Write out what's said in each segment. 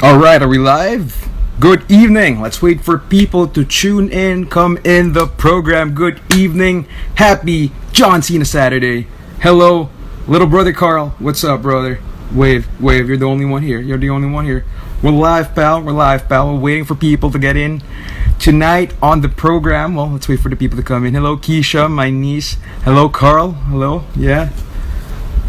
Alright, are we live? Good evening. Let's wait for people to tune in, come in the program. Good evening. Happy John Cena Saturday. Hello, little brother Carl. What's up, brother? Wave, wave. You're the only one here. You're the only one here. We're live, pal. We're live, pal. We're waiting for people to get in. Tonight on the program, well, let's wait for the people to come in. Hello, Keisha, my niece. Hello, Carl. Hello. Yeah.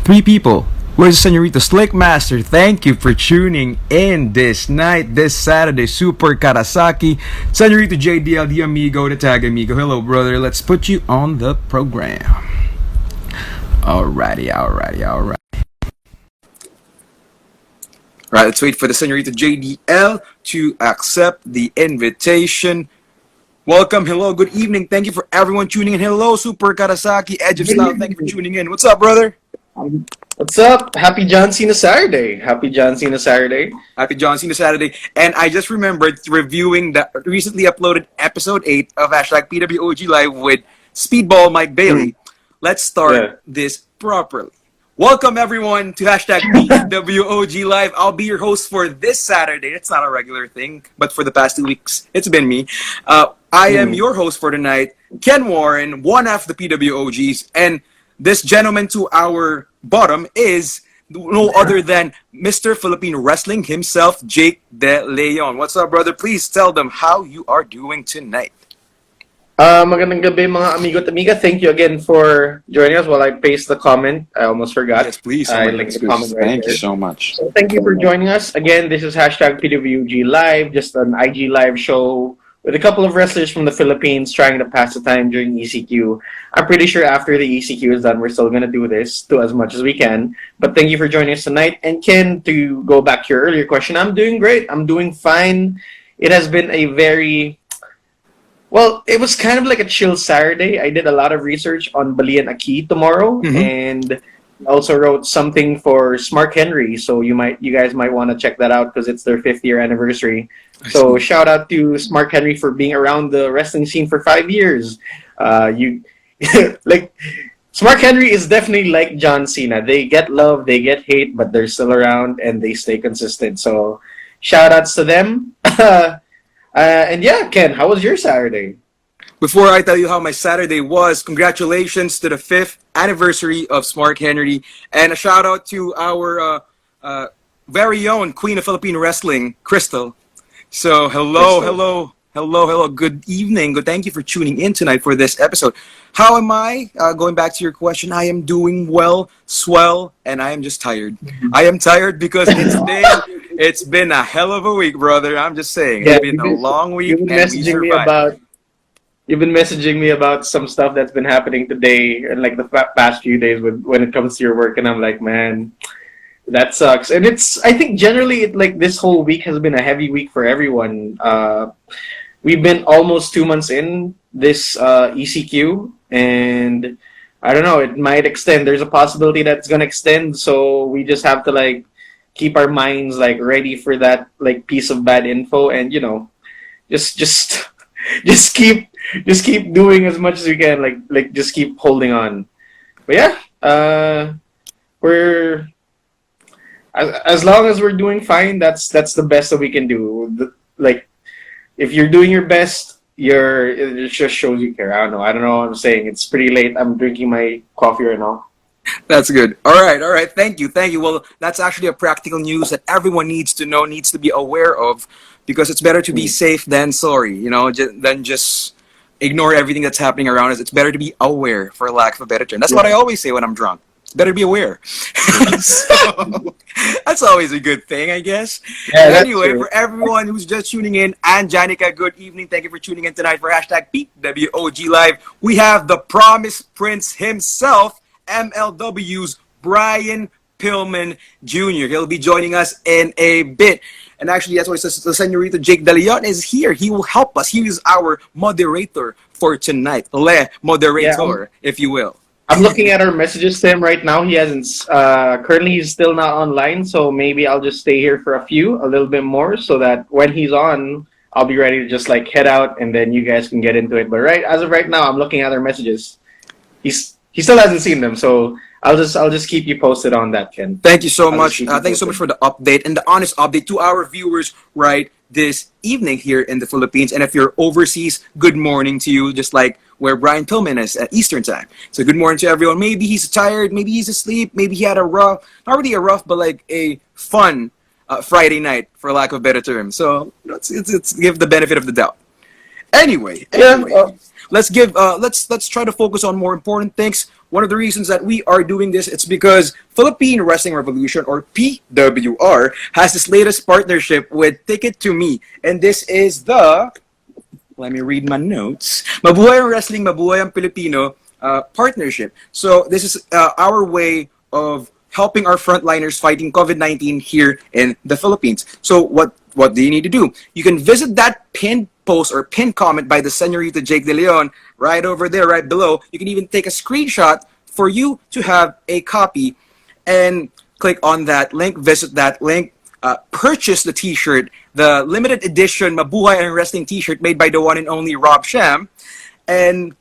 Three people. Where's Senorita Slick Master? Thank you for tuning in this night, this Saturday. Super Karasaki. Senorita JDL, the amigo, the tag amigo. Hello, brother. Let's put you on the program. Alrighty. Right, let's wait for the Senorita JDL to accept the invitation. Welcome, hello, good evening. Thank you for everyone tuning in. Hello, Super Karasaki, Edge of Style. Thank you for tuning in. What's up, brother? What's up? Happy John Cena Saturday. Happy John Cena Saturday. Happy John Cena Saturday. And I just remembered reviewing the recently uploaded episode 8 of hashtag PWOG Live with Speedball Mike Bailey. Let's start this properly. Welcome, everyone, to hashtag PWOG Live. I'll be your host for this Saturday. It's not a regular thing, but for the past 2 weeks, it's been me. I am your host for tonight, Ken Warren, one half the PWOGs, and this gentleman to our bottom is no other than Mr. Philippine Wrestling himself, Jake De Leon. What's up, brother? Please tell them how you are doing tonight. Magandang gabi, mga amigo at amiga. Thank you again for joining us while I paste the comment. I almost forgot. Yes, please. I linked the comment right Thank there. you so much. So thank you for joining us. Again, this is hashtag PWG Live, just an IG Live show with a couple of wrestlers from the Philippines trying to pass the time during ECQ. I'm pretty sure after the ECQ is done, we're still going to do this to as much as we can. But thank you for joining us tonight. And Ken, to go back to your earlier question, I'm doing great. I'm doing fine. It has been a well, it was kind of like a chill Saturday. I did a lot of research on Bali and Aki tomorrow, and also wrote something for Smart Henry. So you guys might want to check that out because it's their 5th year anniversary. So shout out to Smart Henry for being around the wrestling scene for 5 years. You like Smart Henry is definitely like John Cena. They get love, they get hate, but they're still around and they stay consistent. So shout outs to them. And yeah, Ken, how was your Saturday? Before I tell you how my Saturday was, congratulations to the 5th anniversary of Smart Henry, and a shout out to our very own Queen of Philippine Wrestling, Crystal. So hello. Good evening. Good. Thank you for tuning in tonight for this episode. How am I? Going back to your question, I am doing well, swell, and I am just tired. I am tired because it's been a hell of a week, brother. I'm just saying. It's been a long week. You've been messaging me about some stuff that's been happening today and like the past few days when it comes to your work, and I'm like, man, that sucks. And I think generally this whole week has been a heavy week for everyone. We've been almost 2 months in this ECQ, and I don't know, it might extend. There's a possibility that it's gonna extend, so we just have to keep our minds ready for that piece of bad info, and just keep doing as much as we can, just keep holding on. But yeah, we're as long as we're doing fine, that's the best that we can do. If you're doing your best, it just shows you care. I don't know what I'm saying. It's pretty late. I'm drinking my coffee right now. That's good. All right. Thank you. Well, that's actually a practical news that everyone needs to know, needs to be aware of, because it's better to be safe than sorry, than just ignore everything that's happening around us. It's better to be aware, for lack of a better term. That's what I always say when I'm drunk. It's better to be aware. So, that's always a good thing, I guess. Yeah, anyway, for everyone who's just tuning in, and Janica, good evening. Thank you for tuning in tonight for hashtag PWOG Live. We have the Promised Prince himself, MLW's Brian Pillman Jr. He'll be joining us in a bit. And actually, that's why the Senorita Jake De Leon is here. He will help us. He is our moderator for tonight. Moderator, if you will. I'm looking at our messages to him right now. He hasn't, currently he's still not online, so maybe I'll just stay here for a little bit more, so that when he's on, I'll be ready to just head out, and then you guys can get into it. But as of right now, I'm looking at our messages. He still hasn't seen them, so I'll just keep you posted on that, Ken. Thank you so I'll just much. keep you Thank you so much posted. for the update and the honest update to our viewers right this evening here in the Philippines. And if you're overseas, good morning to you, just like where Brian Pillman is at Eastern time. So good morning to everyone. Maybe he's tired, maybe he's asleep, maybe he had a rough, not really a rough, but like a fun Friday night, for lack of a better term. So let's give the benefit of the doubt. Yeah. Anyway, let's try to focus on more important things. One of the reasons that we are doing this, it's because Philippine Wrestling Revolution, or PWR, has this latest partnership with Ticket to Me, and this is the, let me read my notes, Mabuhay ang Wrestling, Mabuhay ang Pilipino partnership. So this is our way of helping our frontliners fighting COVID-19 here in the Philippines. So what do you need to do? You can visit that pinned post or pinned comment by the Senorita Jake De Leon right over there, right below. You can even take a screenshot for you to have a copy and click on that link, visit that link, purchase the t-shirt, the limited edition Mabuhay and Wrestling t-shirt made by the one and only Rob Sham, and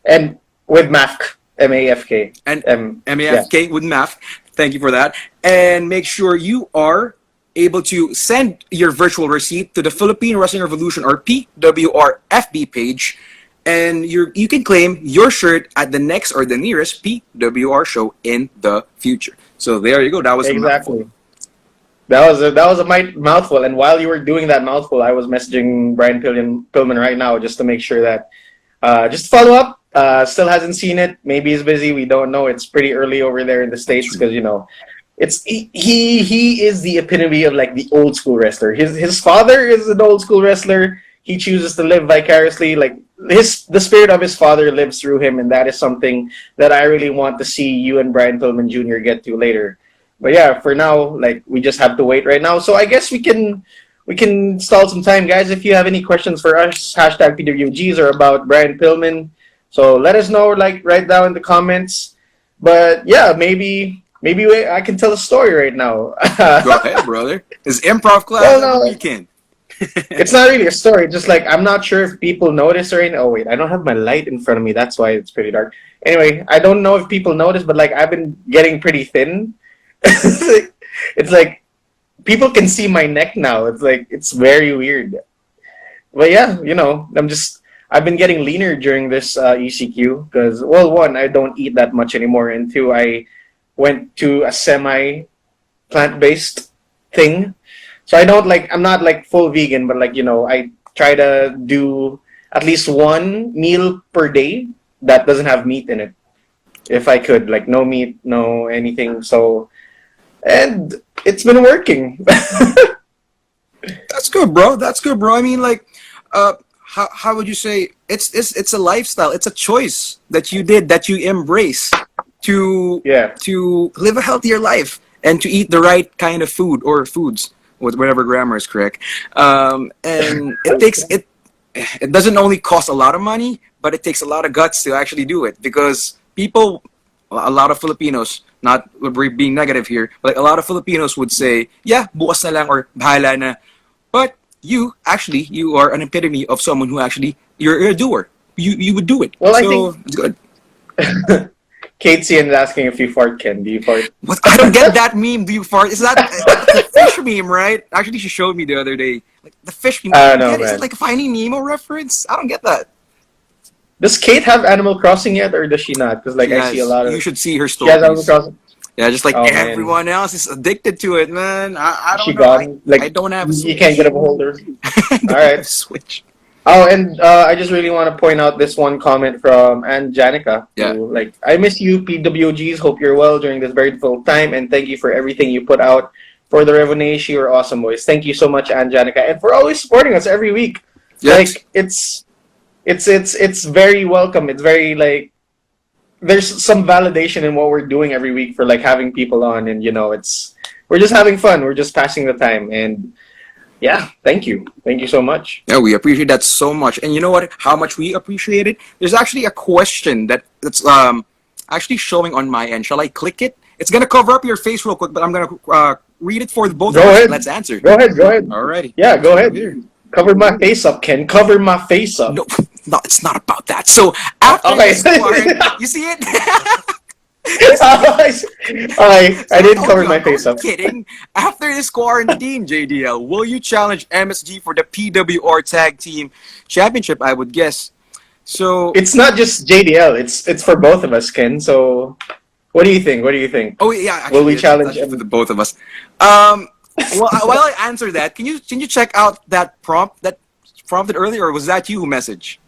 And with MAFK, MAFK. and Yeah. MAFK with math. Thank you for that. And make sure you are able to send your virtual receipt to the Philippine Wrestling Revolution, or PWR FB page, and you can claim your shirt at the next or the nearest PWR show in the future. So there you go. That was a mouthful. Exactly. That was a mouthful. And while you were doing that mouthful, I was messaging Brian Pillman right now just to make sure that just follow up. Still hasn't seen it. Maybe he's busy. We don't know. It's pretty early over there in the States because it's he is the epitome of like the old school wrestler. His father is an old school wrestler. He chooses to live vicariously. Like the spirit of his father lives through him, and that is something that I really want to see you and Brian Pillman Jr. get to later. But yeah, for now, like we just have to wait right now. So I guess we can stall some time, guys. If you have any questions for us, hashtag PWGs or about Brian Pillman, so let us know. Like right down in the comments. But yeah, maybe I can tell a story right now. Go ahead, brother. It's improv class Well, every no, weekend. it's not really a story. Just like I'm not sure if people notice or anything. Oh wait, I don't have my light in front of me. That's why it's pretty dark. Anyway, I don't know if people notice, but like I've been getting pretty thin. It's like people can see my neck now. It's like it's very weird. But yeah, I've been getting leaner during this ECQ because, well, one, I don't eat that much anymore, and two, I went to a semi plant-based thing. So I'm not like full vegan, but like, I try to do at least one meal per day that doesn't have meat in it. If I could, like no meat, no anything. So, and it's been working. That's good, bro. That's good, bro. I mean, like, how would you say it's a lifestyle? It's a choice that you did, that you embrace to Yeah. to live a healthier life and to eat the right kind of food or foods, with whatever grammar is correct. And it doesn't only cost a lot of money, but it takes a lot of guts to actually do it because a lot of Filipinos, not being negative here, but like a lot of Filipinos would say, yeah, bukas na lang or bahala na. But you are an epitome of someone who actually, you're a doer. You would do it. Well, I so think it's good. Kate Cian is asking if you fart, Ken. Do you fart? What? I don't get that meme. Do you fart? Is that the fish meme, right? Actually, she showed me the other day. Like the fish meme. I don't know, Is man. it like a Finding Nemo reference? I don't get that. Does Kate have Animal Crossing yet, or does she not? Because like I see a lot of. You should see her She has Animal stories. Crossing. Yeah, just like Oh, man. everyone else is addicted to it, man. I She don't know. gone. Like I don't have a Switch. you can't get a hold of her. I don't All have right. a Switch. Oh, and I just really want to point out this one comment from Janica. Yeah. Who, like, I miss you, PWGs. Hope you're well during this very difficult time, and thank you for everything you put out for the Revolution. You're awesome, boys. Thank you so much, Janica, and for always supporting us every week. Yes. Like, it's very welcome. It's very like there's some validation in what we're doing every week for like having people on, and we're just having fun. We're just passing the time, and yeah, thank you so much. Yeah, we appreciate that so much. And you know what? How much we appreciate it? There's actually a question that's actually showing on my end. Shall I click it? It's gonna cover up your face real quick, but I'm gonna read it for the both Go of us. ahead. Let's answer. Go ahead. Alrighty. Yeah, go ahead. Here. Cover my face up, Ken. Cover my face up. No, it's not about that. So after Okay. this part, you see it? I did Oh, cover my God, are face you up. kidding? After this quarantine, JDL, will you challenge MSG for the PWR Tag Team Championship? I would guess. So, It's not just JDL. It's for both of us, Ken. So, what do you think? What do you think? oh yeah, Will actually, we it's challenge actually for him? the both of us. Um, while I answer that, can you check out that prompt that prompted earlier, or was that you who messaged?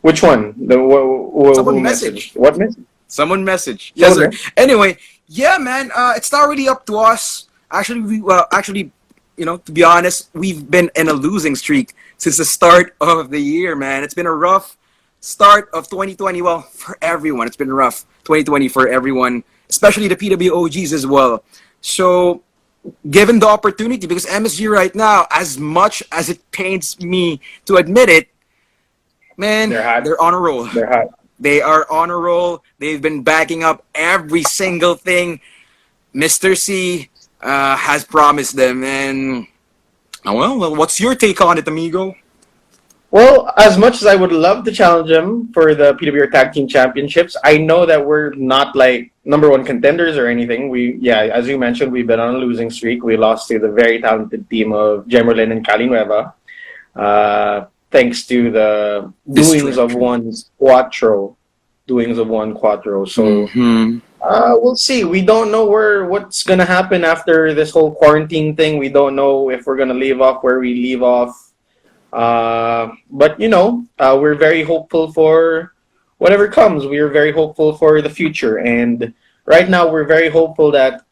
Which one? The who Someone messaged? messaged. What message? Someone messaged. Yes, Someone sir. messaged? Anyway, yeah, man. It's not really up to us. Actually, actually, to be honest, we've been in a losing streak since the start of the year, man. It's been a rough start of 2020. Well, for everyone, it's been rough 2020 for everyone, especially the PWOGs as well. So, given the opportunity, because MSG right now, as much as it pains me to admit it, man, They're hot. they're on a roll. They're hot. They are on a roll. They've been backing up every single thing Mr. C has promised them. And, well, what's your take on it, amigo? Well, as much as I would love to challenge them for the PWR Tag Team Championships, I know that we're not like number one contenders or anything. Yeah, as you mentioned, we've been on a losing streak. We lost to the very talented team of Gemerlin and Calinueva, thanks to the doings of Distraction. one's Quattro, doings of one Quattro. So Mm-hmm. we'll see. We don't know what's gonna happen after this whole quarantine thing. We don't know if we're gonna leave off where we leave off. But we're very hopeful for whatever comes. We are very hopeful for the future, and right now we're very hopeful that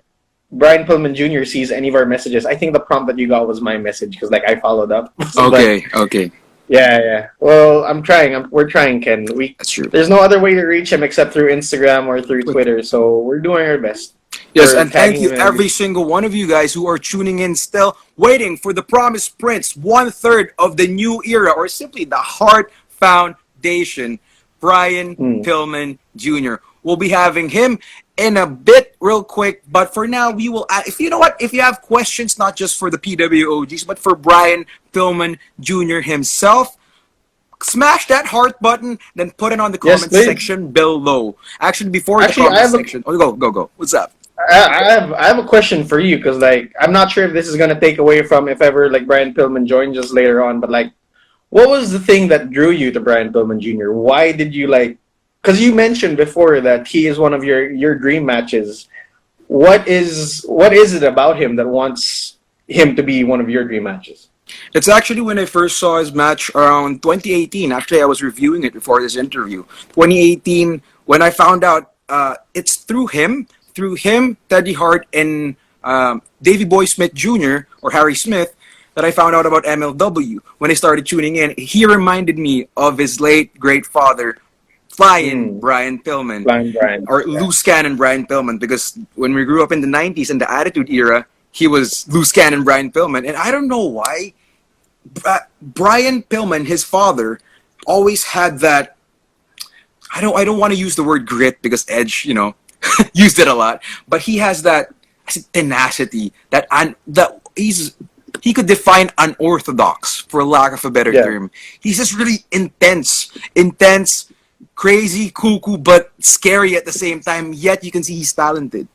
Brian Pillman Jr. sees any of our messages. I think the prompt that you got was my message because like I followed up. But Okay, okay. yeah, yeah. Well, I'm trying. We're trying, Ken. That's true. There's no other way to reach him except through Instagram or through Twitter. So we're doing our best. Yes, We're and thank tagging you him in. every single one of you guys who are tuning in still, waiting for the Promised Prince, 1/3 of the new era, or simply the Heart Foundation, Brian Hmm. Pillman Jr. We'll be having him in a bit, real quick, but for now, we will. If you know what, if you have questions, not just for the PWOGs, but for Brian Pillman Jr. himself, smash that heart button, then put it on the Yes, comments please. section below. Actually, before the Actually, comments section, oh, go. What's up? I have a question for you because like I'm not sure if this is gonna take away from if ever like Brian Pillman joins us later on, but like what was the thing that drew you to Brian Pillman Jr.? Why did you like? Because you mentioned before that he is one of your dream matches. What is it about him that wants him to be one of your dream matches? It's actually when I first saw his match around 2018. Actually, I was reviewing it before this interview. 2018, when I found out it's through him, Teddy Hart, and Davey Boy Smith Jr. or Harry Smith, that I found out about MLW. When I started tuning in, he reminded me of his late great father, Flying Hmm. Brian Pillman, Blind Brian. or Yeah. loose cannon Brian Pillman, because when we grew up in the 90s in the Attitude Era, he was loose cannon Brian Pillman. And I don't know why, Brian Pillman, his father, always had that. I don't want to use the word grit because Edge, used it a lot. But he has that tenacity that he could define unorthodox, for lack of a better Yeah. term. He's just really intense, crazy, cuckoo, but scary at the same time. Yet you can see he's talented.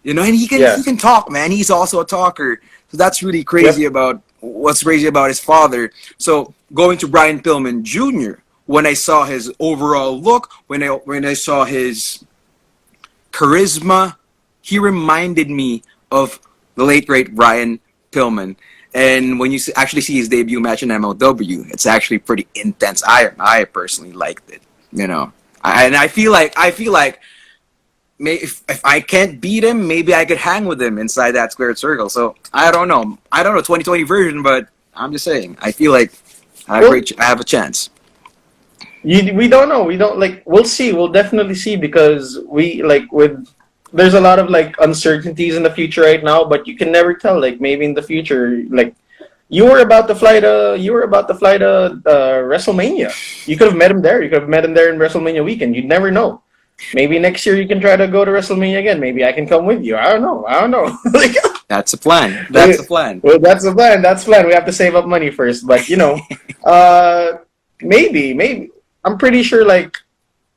And he can Yeah. he can talk, man. He's also a talker. So that's really Yep. crazy about what's crazy about his father. So going to Brian Pillman Jr., when I saw his overall look, when I saw his charisma, he reminded me of the late great Brian Pillman. And when you actually see his debut match in MLW, it's actually pretty intense. I personally liked it. And I feel like if I can't beat him, maybe I could hang with him inside that squared circle. So I don't know. 2020 version, but I'm just saying. I feel like Well, I have a chance. we don't know. We don't like. We'll see. We'll definitely see because we like with. There's a lot of like uncertainties in the future right now, but you can never tell. Like maybe in the future, like you were about to fly to WrestleMania. You could have met him there. You could have met him there in WrestleMania weekend. You'd never know. Maybe next year you can try to go to WrestleMania again. Maybe I can come with you. I don't know. I don't know. Like, That's a plan. That's a plan. well, that's the plan. That's the plan. We have to save up money first, but maybe. I'm pretty sure, like,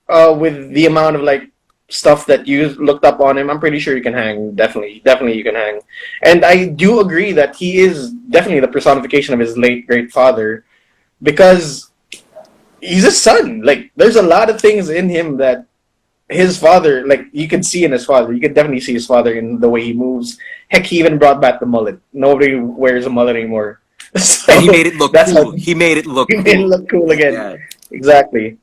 with the amount of like stuff that you looked up on him, I'm pretty sure you can hang. Definitely you can hang. And I do agree that he is definitely the personification of his late great father because he's a son. Like there's a lot of things in him that his father, like you can see in his father. You can definitely see his father in the way he moves. Heck, he even brought back the mullet. Nobody wears a mullet anymore. So And he made it look that's cool. how He made it look he made it cool. look cool again. Yeah. Exactly.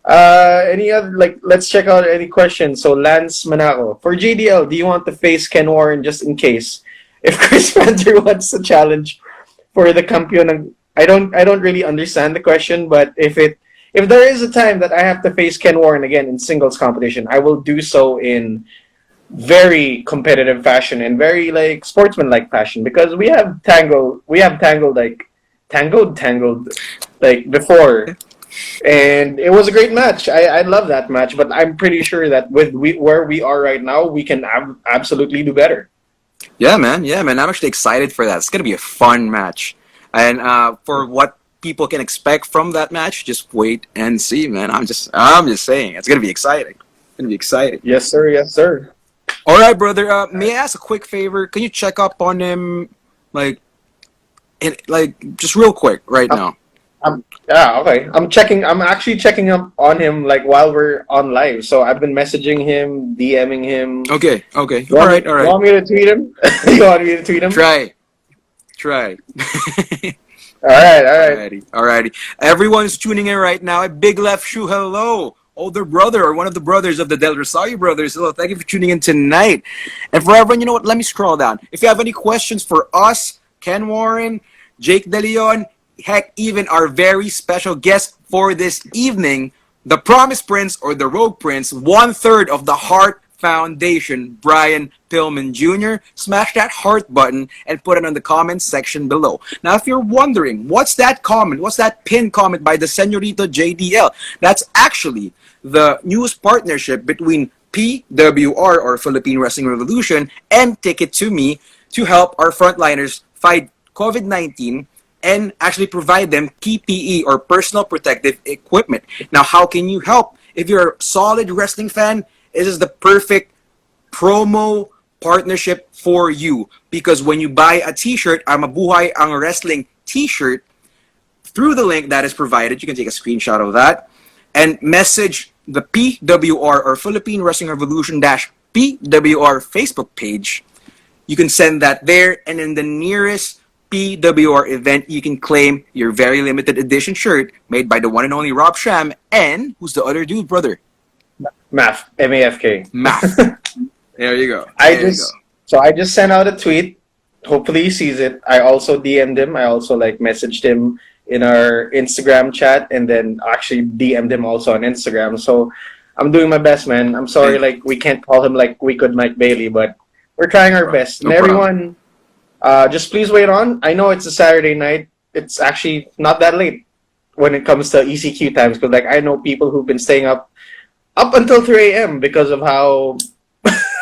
Any other like? Let's check out any questions. So Lance Manaco for JDL. Do you want to face Ken Warren just in case? If Chris Panther wants to challenge for the campeon, I don't really understand the question. But if there is a time that I have to face Ken Warren again in singles competition, I will do so in very competitive fashion and very like sportsmanlike fashion because we have tangled like before and it was a great match. I love that match, but I'm pretty sure that with where we are right now, we can absolutely do better. Yeah, man. Yeah, man. I'm actually excited for that. It's gonna be a fun match, and for what people can expect from that match, just wait and see, man. I'm just saying, it's gonna be exciting. It's gonna be exciting. Yes, sir. Yes, sir. All right, brother. May I ask a quick favor? Can you check up on him, like, just real quick right now? Yeah, okay. I'm actually checking up on him like while we're on live. So I've been messaging him, DMing him. Okay. Okay. You All want, right. All you right. want me to tweet him? You want me to tweet him? Try. Try. All right. All right. Alrighty, alrighty. Everyone's tuning in right now. A big left shoe, hello. Older brother or one of the brothers of the Del Rosario brothers. Hello, thank you for tuning in tonight. And for everyone, you know what? Let me scroll down. If you have any questions for us, Ken Warren, Jake De Leon, heck, even our very special guest for this evening, the Promise Prince or the Rogue Prince, 1/3 of the Heart Foundation, Brian Pillman Jr. Smash that heart button and put it on the comments section below. Now, if you're wondering, what's that comment? What's that pinned comment by the Senorito JDL? That's actually the news partnership between PWR or Philippine Wrestling Revolution and Ticket to Me to help our frontliners fight COVID-19 and actually provide them PPE or personal protective equipment. Now, how can you help? If you're a solid wrestling fan, this is the perfect promo partnership for you because when you buy a t-shirt, a Mabuhay ang Wrestling t-shirt, through the link that is provided, you can take a screenshot of that and message the PWR or Philippine Wrestling Revolution -PWR Facebook page. You can send that there, and in the nearest PWR event, you can claim your very limited edition shirt made by the one and only Rob Sham and who's the other dude, brother? Math. MAFK. Math. There you go. I just sent out a tweet. Hopefully he sees it. I also DM'd him. I also like messaged him in our Instagram chat and then actually DM'd him also on Instagram. So I'm doing my best, man. I'm sorry, like we can't call him like we could Mike Bailey, but we're trying our best. And everyone, just please wait on. I know it's a Saturday night. It's actually not that late when it comes to ECQ times because like I know people who've been staying up until 3 a.m. because of how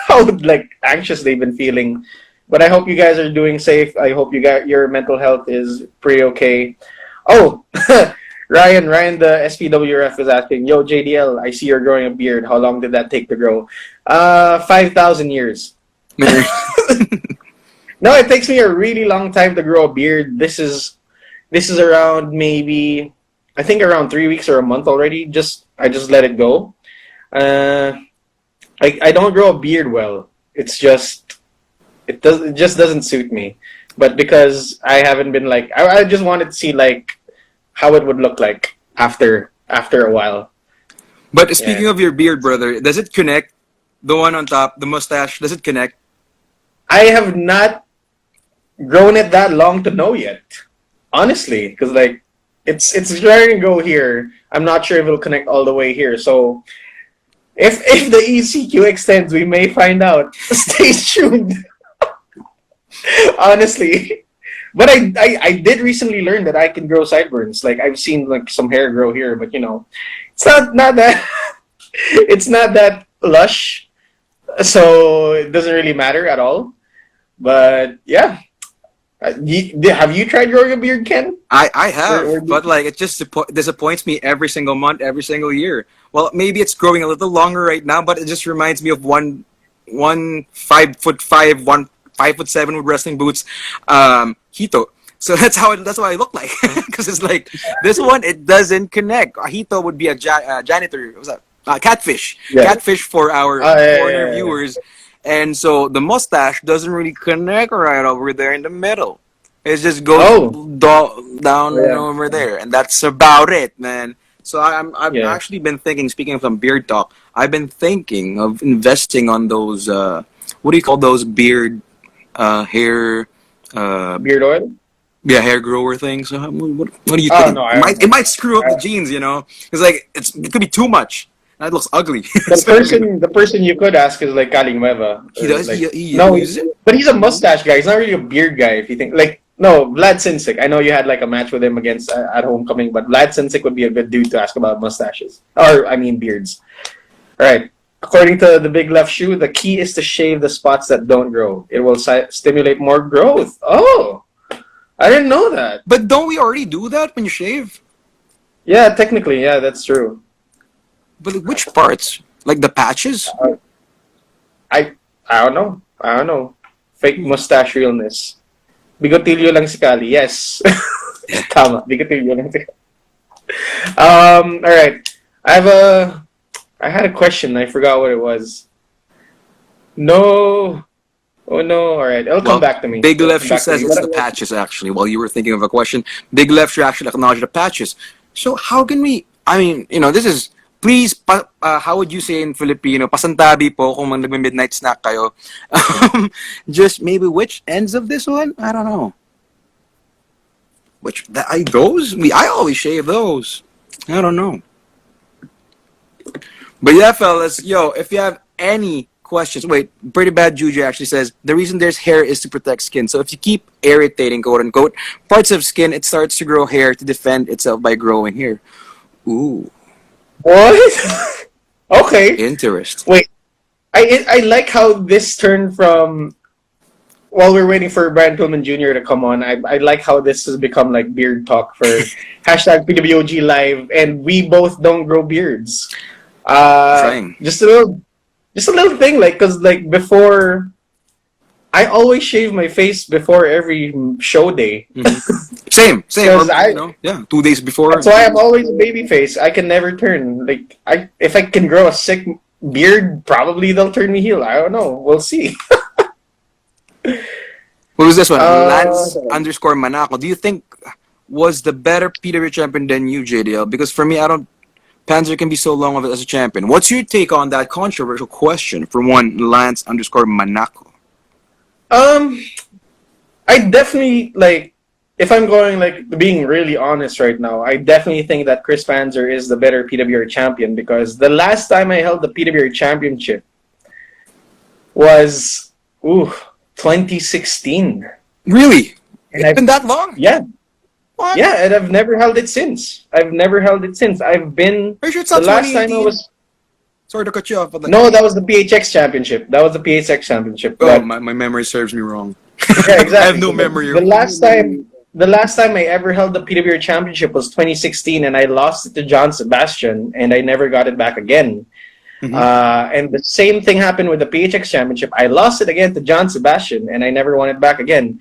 how like anxious they've been feeling. But I hope you guys are doing safe. I hope you got your mental health is pretty okay. Oh, Ryan, the SPWRF is asking, yo, JDL, I see you're growing a beard. How long did that take to grow? 5,000 years. No, it takes me a really long time to grow a beard. This is around maybe, I think around 3 weeks or a month already. I just let it go. I don't grow a beard well. It just doesn't suit me. But because I haven't been like I just wanted to see like how it would look like after a while. But speaking of your beard, brother, does it connect? The one on top, the mustache, does it connect? I have not grown it that long to know yet. Honestly, because like it's starting to go here. I'm not sure if it'll connect all the way here. So if the ECQ extends, we may find out. Stay tuned. Honestly. But I did recently learn that I can grow sideburns. Like I've seen like some hair grow here, but you know, it's not that it's not that lush. So it doesn't really matter at all. But yeah. Have you tried growing a beard, Ken? I have, Or but like it just disappoints me every single month, every single year. Well, maybe it's growing a little longer right now, but it just reminds me of one 5'5", 1 5'7" with wrestling boots, Hito. So that's what I look like because it's like this one it doesn't connect. Hito would be a janitor. What's that? Catfish, Yeah. catfish for our Yeah, foreigner yeah. viewers, and so the mustache doesn't really connect right over there in the middle. It just goes Oh, down yeah. over there, and that's about it, man. So I've Yeah. actually been thinking. Speaking of some beard talk, I've been thinking of investing on those. What do you call those beard hair? Beard oil? Yeah, hair grower things. What do you Oh think? no, It might screw up I the jeans, you know. It's like it could be too much. That looks ugly. the person you could ask is like Kalingueva. He does. Like He no, uses it. but he's a mustache guy. He's not really a beard guy. If you think like no, Vlad Sinsic. I know you had like a match with him against at Homecoming, but Vlad Sinsic would be a good dude to ask about mustaches, or I mean beards. All right. According to the Big Left Shoe, the key is to shave the spots that don't grow. It will stimulate more growth. Oh, I didn't know that. But don't we already do that when you shave? Yeah, technically, yeah, that's true. But like, which parts? Like the patches? I don't know. I don't know. Fake mustache realness. Bigotilyo lang si Kali. Yes. Tama. Bigotilyo lang si Kali. All right. I had a question. I forgot what it was. No. Oh no. All right. It'll come back to me. Big It'll Left come Shoe back to says me. it's the patches, actually, while you were thinking of a question. Big Left Shoe actually acknowledged the patches. So how can we, I mean, this is, please, how would you say in Filipino, pasantabi po kung nagme-midnight snack kayo. Just maybe which ends of this one? I don't know. Those? I always shave those. I don't know. But yeah, fellas, yo, if you have any questions, wait, Pretty Bad Juju actually says the reason there's hair is to protect skin. So if you keep irritating, quote unquote, parts of skin, it starts to grow hair to defend itself by growing hair. Ooh, What? Okay. interesting. Wait. I like how this turned from while we're waiting for Brian Pillman Jr. to come on. I like how this has become like beard talk for hashtag PWOG live, and we both don't grow beards. Trying. Just a little thing, like because like before, I always shave my face before every show day. Same. 'Cause Yeah, 2 days before. That's why I'm always a baby face. I can never turn. Like if I can grow a sick beard, probably they'll turn me heel. I don't know. We'll see. What was this one? Uh, Lance_Manaco. Do you think was the better PW champion than you, JDL? Because for me, I don't. Panzer can be so long of it as a champion. What's your take on that controversial question from one Lance_Manaco? I definitely like. If I'm going like being really honest right now, I definitely think that Chris Panzer is the better PWR champion because the last time I held the PWR championship was 2016. Really? And It's been that long? Yeah, What? yeah, and I've never held it since. I've never held it since. I've been Are you sure it's the not last time I 2018? was. Sorry to cut you off, but like, No, that was the PHX championship. That was the PHX championship. oh, But, my memory serves me wrong. yeah, exactly. I have no memory. The last time I ever held the PWR championship was 2016, and I lost it to John Sebastian, and I never got it back again. Mhm. And the same thing happened with the PHX championship. I lost it again to John Sebastian, and I never won it back again.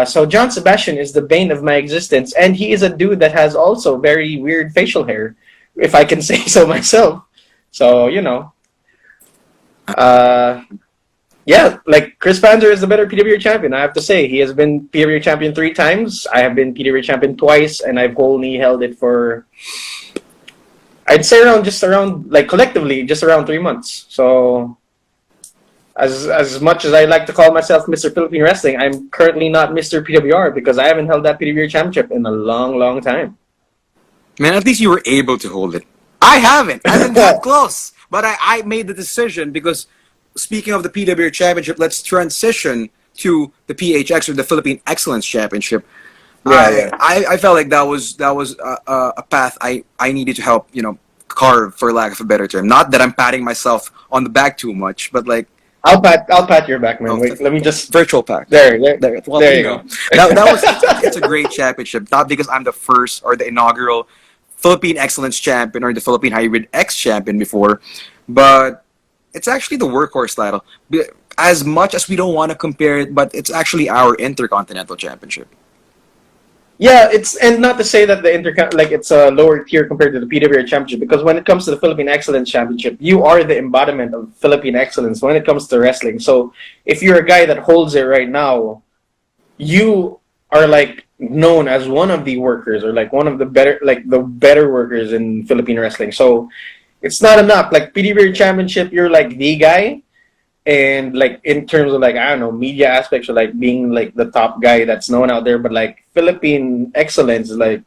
So John Sebastian is the bane of my existence, and he is a dude that has also very weird facial hair, if I can say so myself. So yeah, like Chris Panzer is the better PWR champion. I have to say he has been PWR champion 3 times. I have been PWR champion twice, and I've only held it for I'd say around like collectively just around 3 months. So as much as I like to call myself Mr. Philippine Wrestling, I'm currently not Mr. PWR because I haven't held that PWR championship in a long, long time. Man, at least you were able to hold it. I haven't. I haven't that close. But I made the decision because speaking of the PWR Championship, let's transition to the PHX or the Philippine Excellence Championship. Yeah. I felt like that was a path I needed to help carve, for lack of a better term. Not that I'm patting myself on the back too much, but like I'll pat your back, man. Oh, Wait, let me just virtual pack. there Well, there you you know, go. that was it's a great championship. Not because I'm the first or the inaugural Philippine Excellence Champion or the Philippine Hybrid X Champion before, but it's actually the workhorse title. As much as we don't want to compare it, but it's actually our Intercontinental Championship. Yeah, it's and not to say that the like it's a lower tier compared to the PWA Championship because when it comes to the Philippine Excellence Championship, you are the embodiment of Philippine excellence when it comes to wrestling. So if you're a guy that holds it right now, you are like known as one of the workers or like one of the better workers in Philippine wrestling. So it's not enough. Like PWA Championship, you're like the guy, and like in terms of like I don't know media aspects or like being like the top guy that's known out there. But like Philippine excellence is like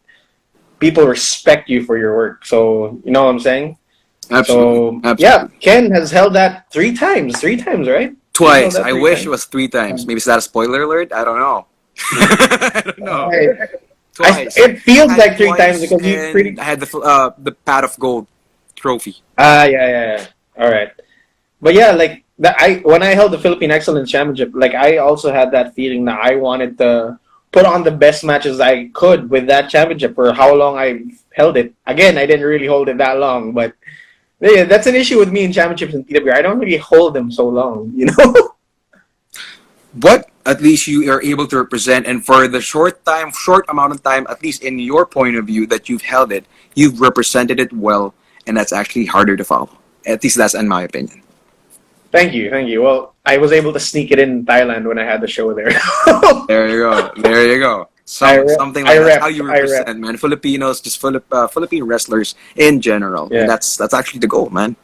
people respect you for your work. So you know what I'm saying. Absolutely, So yeah, absolutely. Ken has held that three times, right? He's held Twice. that I three wish it times. was three times. Maybe is that a spoiler alert? I don't know. I don't know. Twice. It I feels had like three times twice, because you and pretty. I had the Pat of Gold trophy. Yeah. All right. But yeah, like that. I when I held the Philippine Excellence Championship, like I also had that feeling that I wanted to put on the best matches I could with that championship for how long I held it. Again, I didn't really hold it that long, but yeah, that's an issue with me in championships in PWR. I don't really hold them so long, you know. But at least you are able to represent, and for the short amount of time, at least in your point of view that you've held it, you've represented it well, and that's actually harder to follow. At least that's in my opinion. Thank you, thank you. Well, I was able to sneak it in Thailand when I had the show there. There you go. There you go. Something I like that's how rep, you I rep. represent, man. Filipinos, just Philippine wrestlers in general, and Yeah. that's actually the goal, man.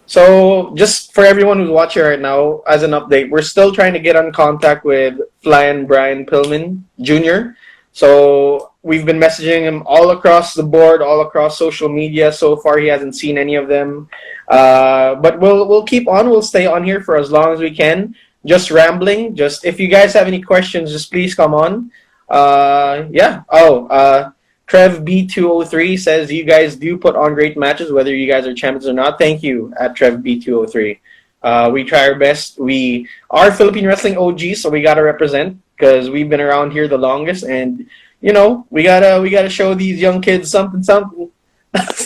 So, just for everyone who's watching right now, as an update, we're still trying to get on contact with Flying Brian Pillman Jr. So, we've been messaging him all across the board, all across social media. So far, he hasn't seen any of them. But we'll keep on. We'll stay on here for as long as we can. Just rambling. Just if you guys have any questions, just please come on. Yeah. Trev B203 says you guys do put on great matches, whether you guys are champions or not. Thank you at Trev B203. We try our best. We are Philippine wrestling OGs, so we gotta represent because we've been around here the longest, and you know we gotta show these young kids something something.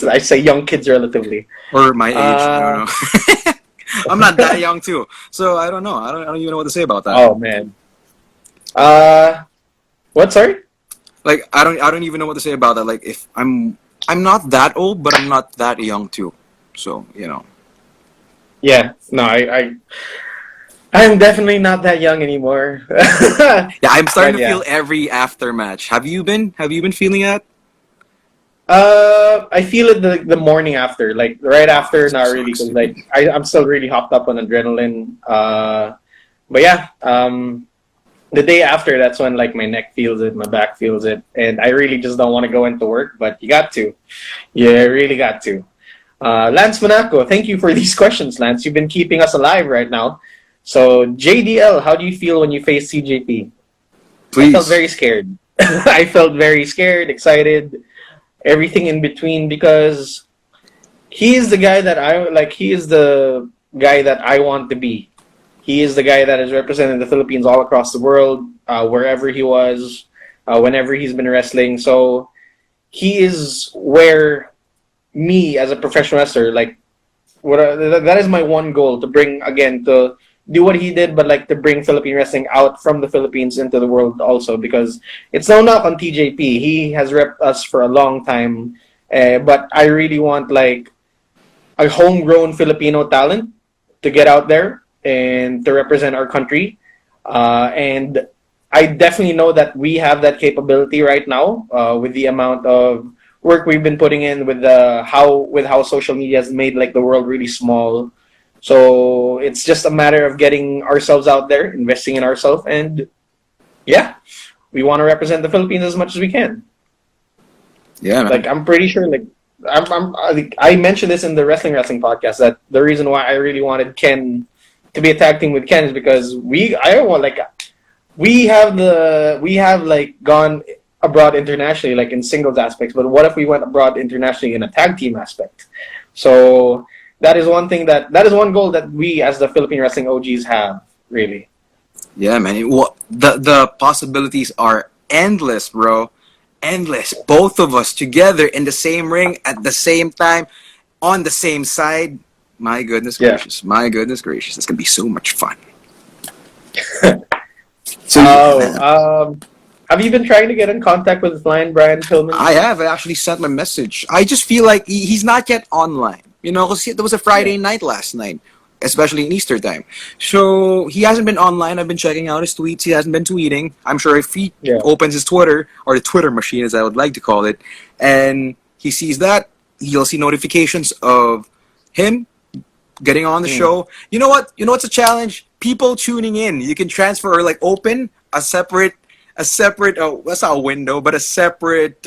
I say young kids relatively. Or my age, I don't Uh, know. I'm not that young too, so I don't know. I don't even know what to say about that. oh man. Uh, what? Sorry. Like I don't even know what to say about that. Like if I'm not that old, but I'm not that young too. So you know. Yeah. No, I'm definitely not that young anymore. Yeah, I'm starting But to yeah. feel every after match. Have you been? Have you been feeling that? I feel it the morning after, like right Oh, after, that not really, sucks. because like I'm still really hopped up on adrenaline. But yeah, the day after, that's when like my neck feels it, my back feels it, and I really just don't want to go into work, but you got to, you really got to. Lance Monaco, thank you for these questions, Lance. You've been keeping us alive right now. So JDL, how do you feel when you face CJP? I felt Please. very scared. I felt very scared, excited, everything in between because he is the guy that I like. He is the guy that I want to be. He is the guy that has represented the Philippines all across the world, wherever he was, whenever he's been wrestling. So he is where me as a professional wrestler, like that is my one goal to bring again to do what he did, but like to bring Philippine wrestling out from the Philippines into the world also because it's no knock on TJP. He has repped us for a long time, but I really want like a homegrown Filipino talent to get out there and to represent our country. And I definitely know that we have that capability right now with the amount of work we've been putting in with how social media has made like the world really small. So it's just a matter of getting ourselves out there, investing in ourselves, and yeah, we want to represent the Philippines as much as we can. Yeah, Like man. I'm pretty sure, like I mentioned this in the wrestling podcast that the reason why I really wanted Ken to be a tag team with Ken is because I don't want like we have like gone abroad internationally like in singles aspects, but what if we went abroad internationally in a tag team aspect? So that is one thing that is one goal that we as the Philippine Wrestling OGs have, really. Yeah, man. The possibilities are endless, bro. Endless. Both of us together in the same ring at the same time on the same side. My goodness Yeah. gracious. My goodness gracious. It's gonna be so much fun. So yeah, man. Have you been trying to get in contact with Flying Brian Pillman? I have actually sent my message. I just feel like he's not yet online. You know, because there was a Friday night last night, especially in Easter time. So he hasn't been online. I've been checking out his tweets. He hasn't been tweeting. I'm sure if he opens his Twitter, or the Twitter machine as I would like to call it, and he sees that, he'll see notifications of him getting on the show. You know what? You know what's a challenge? People tuning in. You can transfer or like open a separate that's not a window, but a separate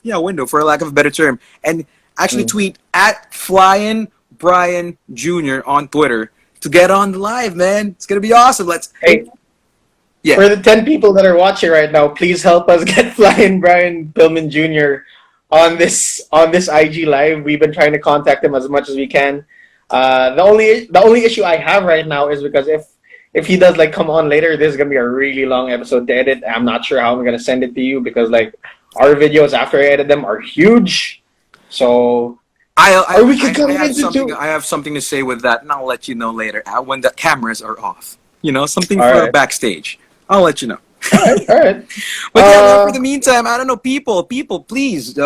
window for lack of a better term, and actually tweet at Flyin' Brian Jr. on Twitter to get on the live, man. It's gonna be awesome. For the 10 people that are watching right now, please help us get Flying Brian Pillman Jr. on this IG live. We've been trying to contact him as much as we can. The only issue I have right now is because if he does like come on later, this is gonna be a really long episode to edit. I'm not sure how I'm gonna send it to you because like our videos after I edit them are huge. So I have something to say with that, and I'll let you know later when the cameras are off. You know, something for backstage. I'll let you know. All right. But for the meantime, I don't know, people, please,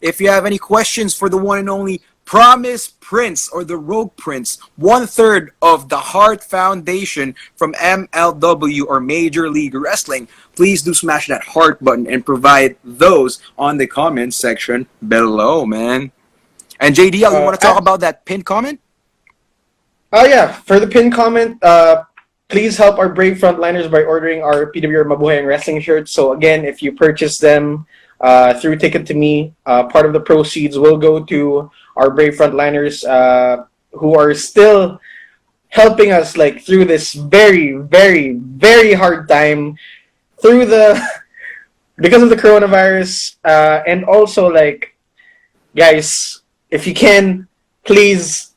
if you have any questions for the one and only Promise Prince or the Rogue Prince, 1/3 of the Heart Foundation from MLW or Major League Wrestling, please do smash that heart button and provide those on the comments section below, man. And JDL, you want to talk about that pinned comment? Oh yeah, for the pinned comment, please help our brave frontliners by ordering our PWR Mabuhay and Wrestling shirts. So again, if you purchase them through Ticket to Me, part of the proceeds will go to our brave frontliners who are still helping us like through this very, very, very hard time because of the coronavirus, and also like, guys, if you can, please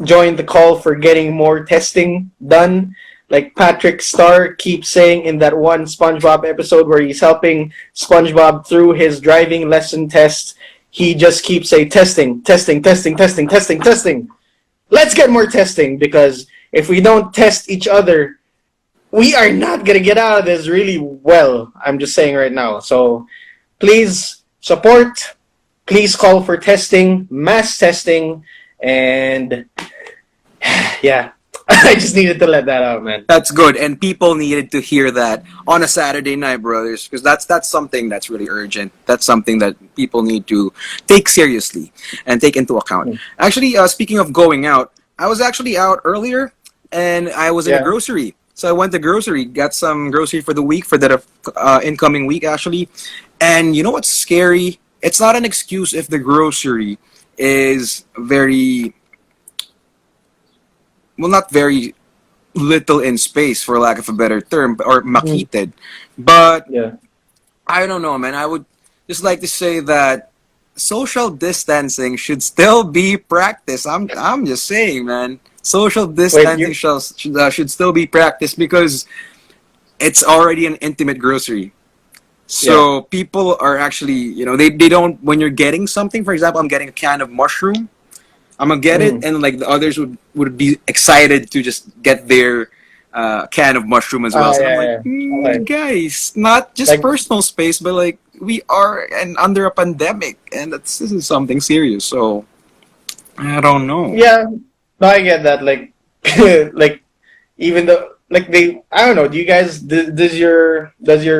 join the call for getting more testing done. Like Patrick Starr keeps saying in that one SpongeBob episode where he's helping SpongeBob through his driving lesson test, he just keeps saying testing. Let's get more testing, because if we don't test each other, we are not going to get out of this really well. I'm just saying right now. So please support, please call for testing, mass testing, and yeah. I just needed to let that out, man. That's good, and people needed to hear that on a Saturday night, brothers, because that's something that's really urgent. That's something that people need to take seriously and take into account. Actually, speaking of going out, I was actually out earlier, and I was in a grocery. So I went to grocery, got some grocery for the week, for the incoming week, actually. And you know what's scary? It's not an excuse if the grocery is very... well, not very little in space, for lack of a better term, or makited. But I don't know, man. I would just like to say that social distancing should still be practiced. I'm just saying, man. Social distancing should still be practiced because it's already an intimate grocery. So people are actually, you know, they don't, when you're getting something, for example, I'm getting a can of mushroom, I'm gonna get it, and like the others would be excited to just get their can of mushroom as well. So I'm like, guys, not just like, personal space, but like we are under a pandemic, and this is something serious. So I don't know. Yeah, no, I get that. Like, like even though like I don't know. Do you guys does your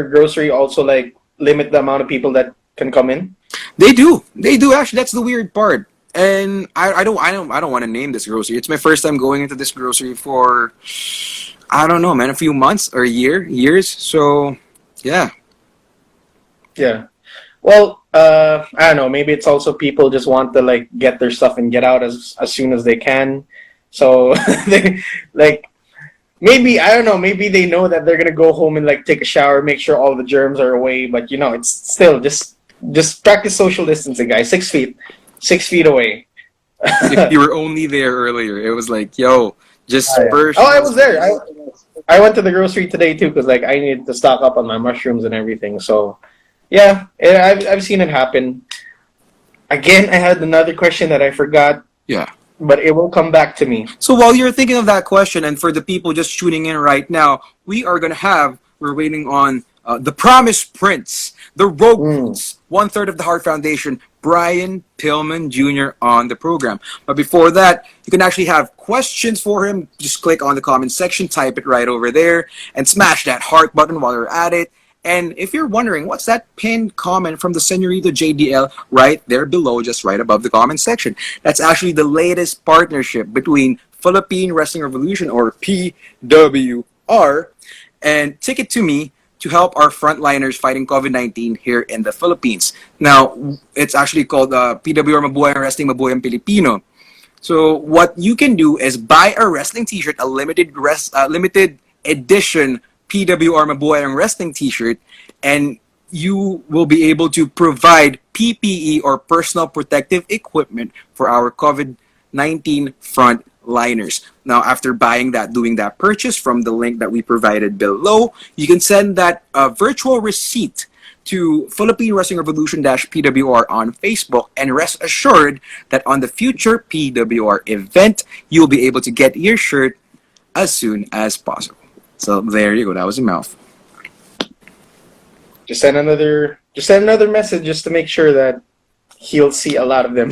grocery also like limit the amount of people that can come in? They do actually. That's the weird part. And I don't want to name this grocery. It's my first time going into this grocery for, I don't know, man, a few months or years. So, yeah. Yeah. Well, I don't know. Maybe it's also people just want to like get their stuff and get out as soon as they can. So they like maybe, I don't know. Maybe they know that they're gonna go home and like take a shower, make sure all the germs are away. But you know, it's still just practice social distancing, guys. 6 feet. 6 feet away. If you were only there earlier, it was like, yo, just Oh, yeah. first. Oh, I was there. I went to the grocery today too because like I needed to stock up on my mushrooms and everything. So yeah, I've seen it happen. Again, I had another question that I forgot, Yeah. but it will come back to me. So while you're thinking of that question, and for the people just tuning in right now, we're waiting on the Promised Prince, the Rogue Prince, 1/3 of the Heart Foundation, Brian Pillman Jr. on the program. But before that, you can actually have questions for him. Just click on the comment section, type it right over there, and smash that heart button while you're at it. And if you're wondering, what's that pinned comment from the Senorita JDL right there below, just right above the comment section? That's actually the latest partnership between Philippine Wrestling Revolution, or PWR, and Ticket to Me to help our frontliners fighting COVID-19 here in the Philippines. Now, it's actually called PWR Mabuhay ang Wrestling, Mabuhay ang Pilipino. So what you can do is buy a wrestling t-shirt, a limited edition PWR Mabuhay ang Wrestling t-shirt, and you will be able to provide PPE or personal protective equipment for our COVID-19 frontliners. Now, after doing that purchase from the link that we provided below, you can send that virtual receipt to Philippine Wrestling Revolution-PWR on Facebook, and rest assured that on the future PWR event, you'll be able to get your shirt as soon as possible. So there you go. That was a mouth. Just send another message just to make sure that he'll see a lot of them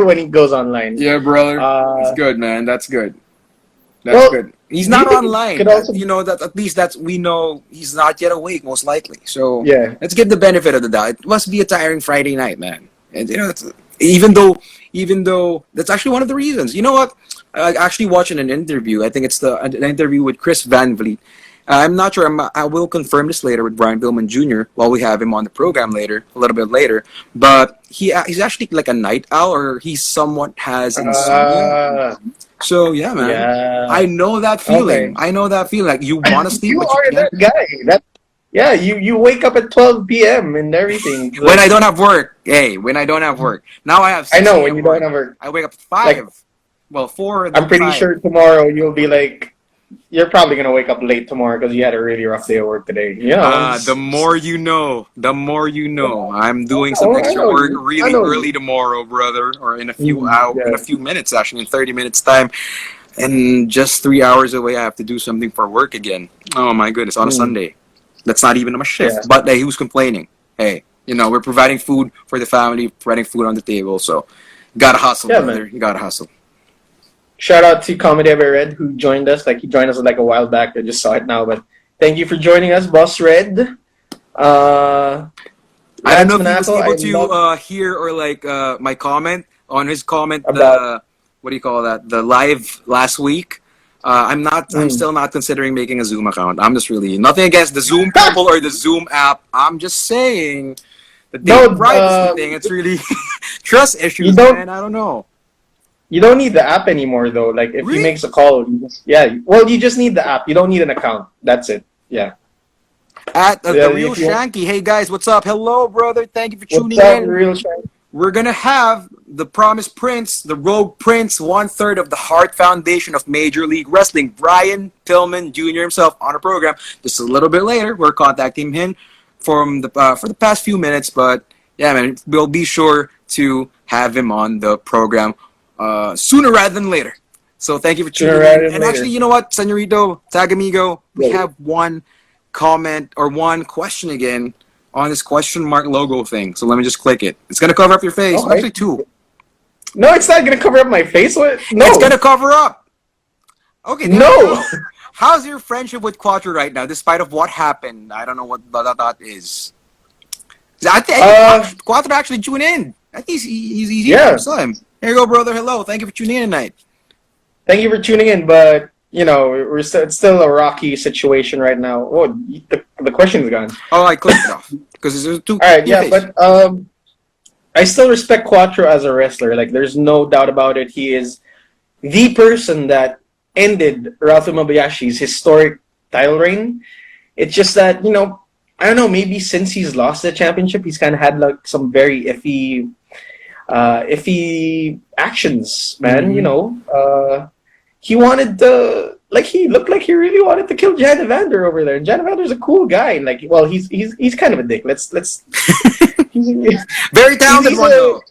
when he goes online. Yeah, brother. That's good, man. That's good. That's Well, good. He's not online. could also- That at least we know he's not yet awake, most likely. So Yeah. let's give the benefit of the doubt. It must be a tiring Friday night, man. And even though that's actually one of the reasons. You know what? I actually watching an interview. I think it's an interview with Chris Van Vliet. I'm not sure. I will confirm this later with Brian Pillman Jr. while we have him on the program a little bit later. But he's actually like a night owl, or he somewhat has insomnia. So yeah, man. Yeah. I know that feeling. Okay. I know that feeling. Like you want to sleep, You but are you can't. that guy. Yeah, you wake up at 12 p.m. and everything. When I don't have work. Hey, when I don't have work. Now I have 6 I know a.m. when you don't have work. I wake up at 5. Well, 4. I'm pretty 5. sure tomorrow you'll be like, you're probably gonna wake up late tomorrow because you had a really rough day at work today. Yeah. The more you know, the more you know. I'm doing some I extra know work you. really I know you. early tomorrow, brother, or in a few Yeah. in a few minutes, actually, in 30 minutes time. And just 3 hours away, I have to do something for work again. Oh my goodness, on a Sunday. That's not even on my shift. Yeah. But hey, who's complaining? Hey, we're providing food for the family, providing food on the table. So, gotta hustle, Yeah, brother. man. You gotta hustle. Shout out to Comedy Ever Red who joined us. Like he joined us like a while back. I just saw it now, but thank you for joining us, Boss Red. I don't know if Lance he was Monaco, able I love- to hear or like my comment on his comment. About- What do you call that? The live last week. I'm still not considering making a Zoom account. I'm just really nothing against the Zoom people or the Zoom app. I'm just saying the data privacy thing. It's really trust issues, man. I don't know. You don't need the app anymore though. Like if Really? he makes a call, you just need the app. You don't need an account. That's it. Yeah. At Yeah, the real if you- Shanky. Hey guys, what's up? Hello, brother. Thank you for tuning What's up, in. real Shank? We're gonna have the Promised Prince, the Rogue Prince, 1/3 of the Heart Foundation of Major League Wrestling, Brian Pillman Jr. himself on our program. Just a little bit later, we're contacting him for the past few minutes, but yeah, man, we'll be sure to have him on the program sooner rather than later. So thank you for tuning Sooner rather in. than And later. actually, you know what, Senorito, Tag Amigo, we Yeah. have one comment or one question again on this question mark logo thing. So let me just click it. It's gonna cover up your face. Okay. Actually, 2. No, it's not gonna cover up my face. What? No. It's gonna cover up. Okay. there No. we go. How's your friendship with Quattro right now, despite of what happened? I don't know what that is. I think Quattro actually tuned in. I think he's easy. Yeah. I saw him. Here you go, brother. Hello. Thank you for tuning in tonight. Thank you for tuning in, but it's still a rocky situation right now. Oh, the question's gone. Oh, I clicked it off because there's 2. All right, yeah, but I still respect Quattro as a wrestler. Like, there's no doubt about it. He is the person that ended Ralph Mabayashi's historic title reign. It's just that, I don't know, maybe since he's lost the championship, he's kind of had like some very iffy iffy actions, man. You know, he wanted to, like, he looked like he really wanted to kill Jan Evander over there. And Jan Evander's a cool guy. Like, well, he's kind of a dick. Let's Very talented he's one though.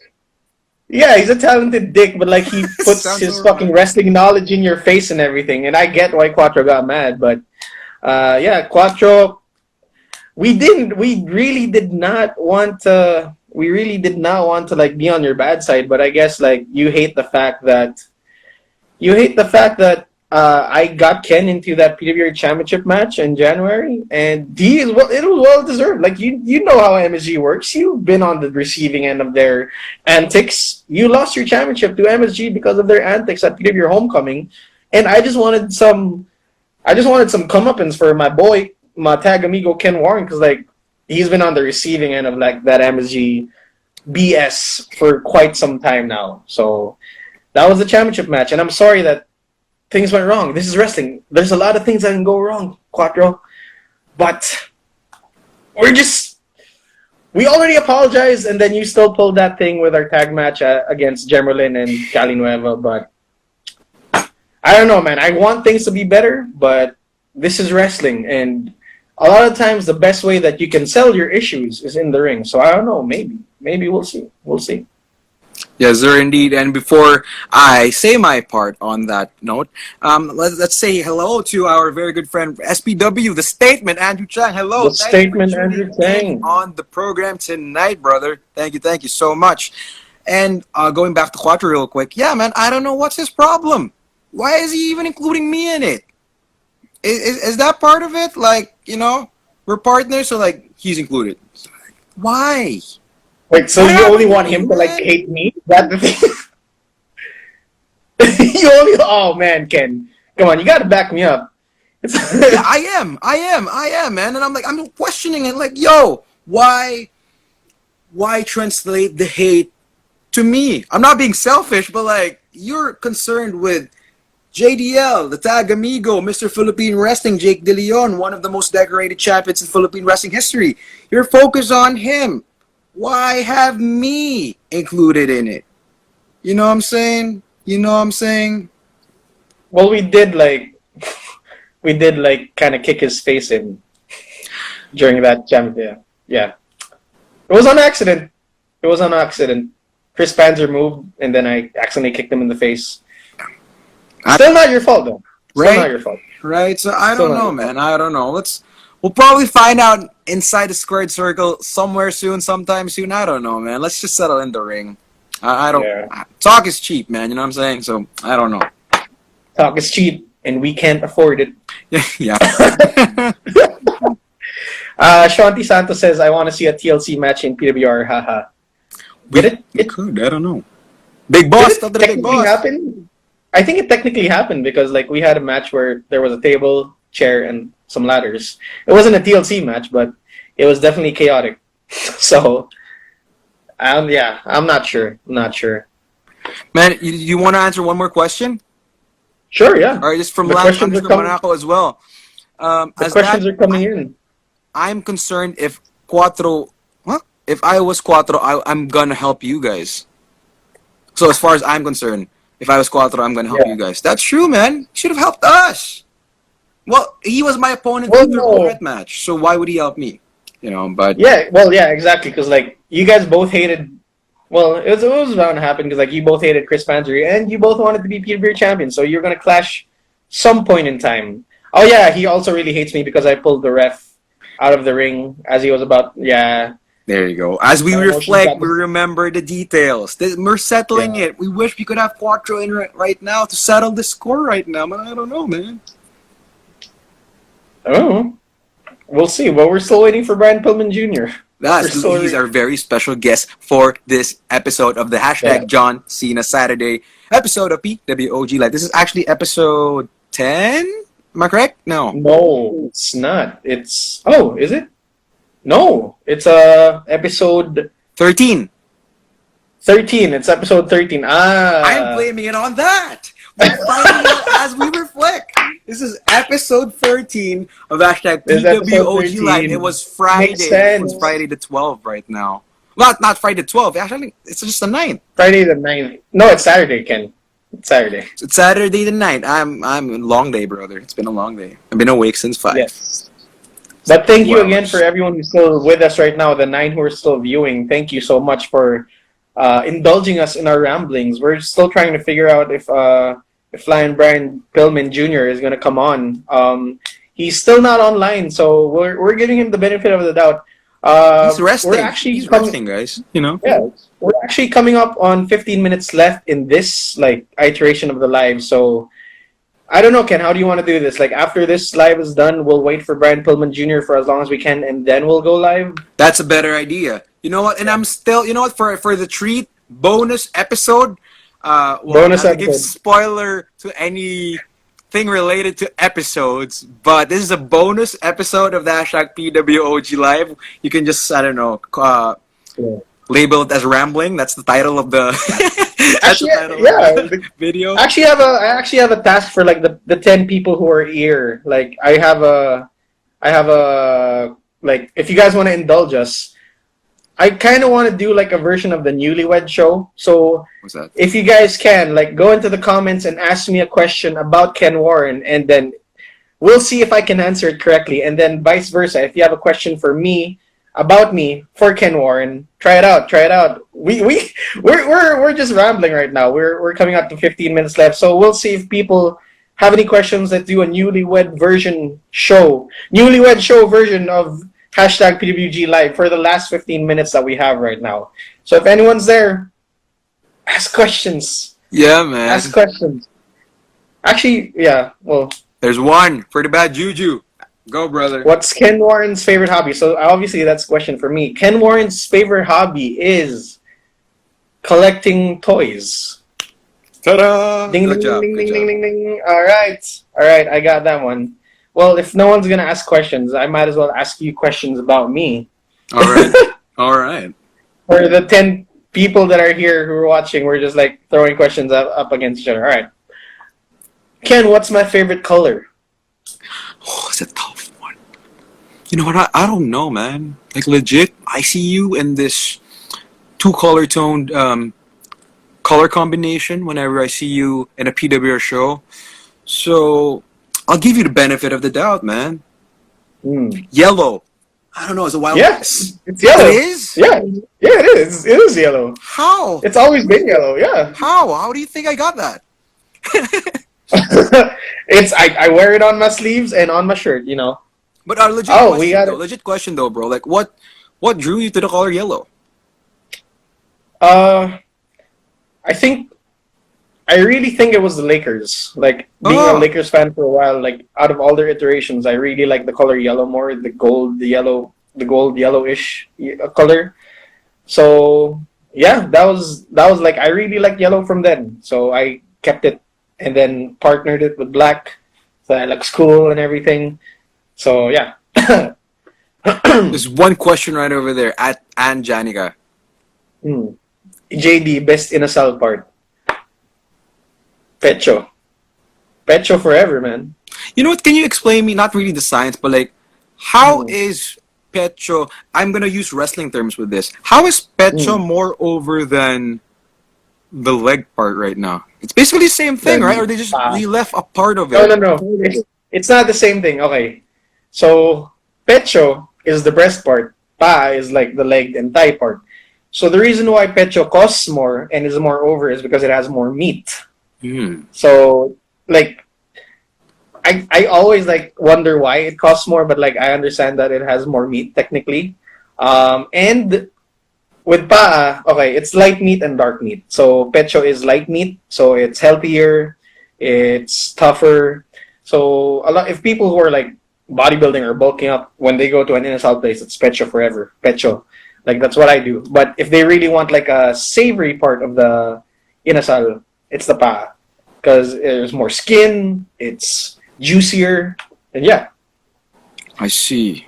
yeah, he's a talented dick, but like he puts Sounds his so fucking right. wrestling knowledge in your face and everything. And I get why Quattro got mad, but yeah, Quattro, we really did not want to like be on your bad side, but I guess like you hate the fact that I got Ken into that PWR Championship match in January, and it was well deserved. Like you know how MSG works. You've been on the receiving end of their antics. You lost your championship to MSG because of their antics at PWR Homecoming, and I just wanted some comeuppance for my boy, my tag amigo Ken Warren, because like he's been on the receiving end of like that MSG BS for quite some time now. So that was the championship match, and I'm sorry that things went wrong. This is wrestling. There's a lot of things that can go wrong, Quattro. But we already apologized, and then you still pulled that thing with our tag match against Gemerlin and Cali Nueva. But I don't know, man. I want things to be better, but this is wrestling, and a lot of times the best way that you can sell your issues is in the ring. So I don't know. Maybe we'll see. We'll see. Yes, sir, indeed. And before I say my part on that note, let's say hello to our very good friend SPW, the Statement, Andrew Chang. Hello. The Statement, Andrew Chang, on the program tonight, brother. Thank you so much. And going back to Quattro real quick, yeah, man, I don't know what's his problem. Why is he even including me in it? Is that part of it? Like, you know, we're partners, so like he's included. Why? Wait, so you only want him to like hate me? Is that the thing? Oh man, Ken, come on, you gotta back me up. Yeah, I am, man. And I'm questioning it, like, yo, why translate the hate to me? I'm not being selfish, but like, you're concerned with JDL, the tag amigo, Mr. Philippine Wrestling, Jake De Leon, one of the most decorated champions in Philippine wrestling history. You're focused on him. Why have me included in it? You know what I'm saying? Well, we did kind of kick his face in during that jam. Yeah. It was on accident. Chris Panzer moved, and then I accidentally kicked him in the face. Still not your fault, though. Still not your fault. Right? So I don't know, man. I don't know. We'll probably find out inside the squared circle somewhere soon, sometime soon. I don't know, man. Let's just settle in the ring. I don't. Yeah. Talk is cheap, man. You know what I'm saying? So I don't know. Talk is cheap, and we can't afford it. Yeah. Shanti Santos says, "I want to see a TLC match in PWR." Haha. Did it? It could. I don't know. Big boss. Did it technically happen? I think it technically happened because like we had a match where there was a table, chair, and some ladders. It wasn't a TLC match, but it was definitely chaotic. So, I'm not sure. Man, you want to answer one more question? Sure, yeah. All right, just from last time from Monaco as well. The questions are coming in. I'm concerned if I was Quattro, I'm gonna help you guys. So as far as I'm concerned, if I was Quattro, I'm gonna help you guys. That's true, man. You should have helped us. Well, he was my opponent in the Bullet match, so why would he help me? You know, but exactly, because like you guys both hated. Well, it was bound to happen because like you both hated Chris Panzer and you both wanted to be PWR champion, so you're gonna clash some point in time. Oh yeah, he also really hates me because I pulled the ref out of the ring as he was about. Yeah. There you go. As we reflect, we remember the details. We're settling it. We wish we could have Quattro in right now to settle the score right now, but I don't know, man. Oh, we'll see. Well, we're still waiting for Brian Pillman Jr. He's our very special guest for this episode of the John Cena Saturday episode of PWOG Live. This is actually episode 10? Am I correct? No, it's not. It's... Oh, is it? No, it's episode 13. 13. It's episode 13. I'm blaming it on that. We're finding out as we reflect. This is episode 13 of PWOG Live. It was Friday. It was Friday the 12th right now. Well, not Friday the 12th. Actually, it's just the 9th. Friday the 9th. No, it's Saturday, Ken. It's Saturday. It's Saturday the 9th. I'm a long day, brother. It's been a long day. I've been awake since 5. Yes. But thank you 2 again hours. for everyone who's still with us right now, the 9 who are still viewing. Thank you so much for indulging us in our ramblings. We're still trying to figure out if Flying Brian Pillman Jr. is going to come on. He's still not online, so we're giving him the benefit of the doubt. He's resting. We're actually He's resting, guys. You know. Yeah, we're actually coming up on 15 minutes left in this iteration of the live. So I don't know, Ken. How do you want to do this? Like after this live is done, we'll wait for Brian Pillman Jr. for as long as we can, and then we'll go live. That's a better idea. You know what? And I'm still, you know what? For the treat bonus episode, Bonus not to give episode. spoiler to anything related to episodes, but this is a bonus episode of the hashtag PWOG Live. You can just, I don't know, Yeah. label it as rambling. That's the title of the, that's Actually, the title yeah. of the video. I actually have a task for like the 10 people who are here. Like I have a like if you guys want to indulge us, I kind of want to do like a version of the Newlywed Show. So What's that? if you guys can like go into the comments and ask me a question about Ken Warren, and then we'll see if I can answer it correctly, and then vice versa. If you have a question for me about me for Ken Warren, try it out. We're just rambling right now. We're coming up to 15 minutes left, so we'll see if people have any questions. Let's do a newlywed show version of hashtag PWG Live for the last 15 minutes that we have right now. So if anyone's there, ask questions. Yeah, man. Ask questions. Actually, yeah. Well, There's one for the bad juju. Go, brother. what's Ken Warren's favorite hobby? So obviously that's a question for me. Ken Warren's favorite hobby is collecting toys. Ta-da! Ding, Good ding, job. ding, Good ding, job. ding, ding, ding. All right, I got that one. Well, if no one's gonna ask questions, I might as well ask you questions about me. All right. All right. For the 10 people that are here who are watching, we're just like throwing questions up against each other. All right. Ken, what's my favorite color? Oh, it's a tough one. You know what? I don't know, man. Like legit, I see you in this two color toned color combination whenever I see you in a PWR show. So I'll give you the benefit of the doubt, man. Yellow. I don't know. It's a wild Yes, it's yellow. It is? Yeah, it is. It is yellow. How? It's always been yellow. Yeah. How? How do you think I got that? I wear it on my sleeves and on my shirt. You know. But our legit Oh, question, we got though, it. legit question though, bro. Like what drew you to the color yellow? I really think it was the Lakers. Like being a Oh. Lakers fan for a while, like out of all their iterations, I really like the color yellow more, the gold yellowish color. So yeah, that was like I really liked yellow from then. So I kept it and then partnered it with black, so it looks cool and everything. So yeah. There's one question right over there at Ann Janica. JD, best in a cell part. Pecho forever, man. You know what? Can you explain me? Not really the science, but like, how is pecho? I'm gonna use wrestling terms with this. How is pecho more over than the leg part right now? It's basically the same thing, right? Or they just left a part of it? No. It's not the same thing. Okay. So, pecho is the breast part. Pa is like the leg and thigh part. So, the reason why pecho costs more and is more over is because it has more meat. So, like, I always like wonder why it costs more, but like I understand that it has more meat technically. And with pa, okay, it's light meat and dark meat. So pecho is light meat, so it's healthier, it's tougher. So a lot if people who are like bodybuilding or bulking up when they go to an inasal place, it's pecho forever. Pecho. Like that's what I do. But if they really want like a savory part of the inasal, it's the pa. Because there's more skin, it's juicier, and yeah. I see.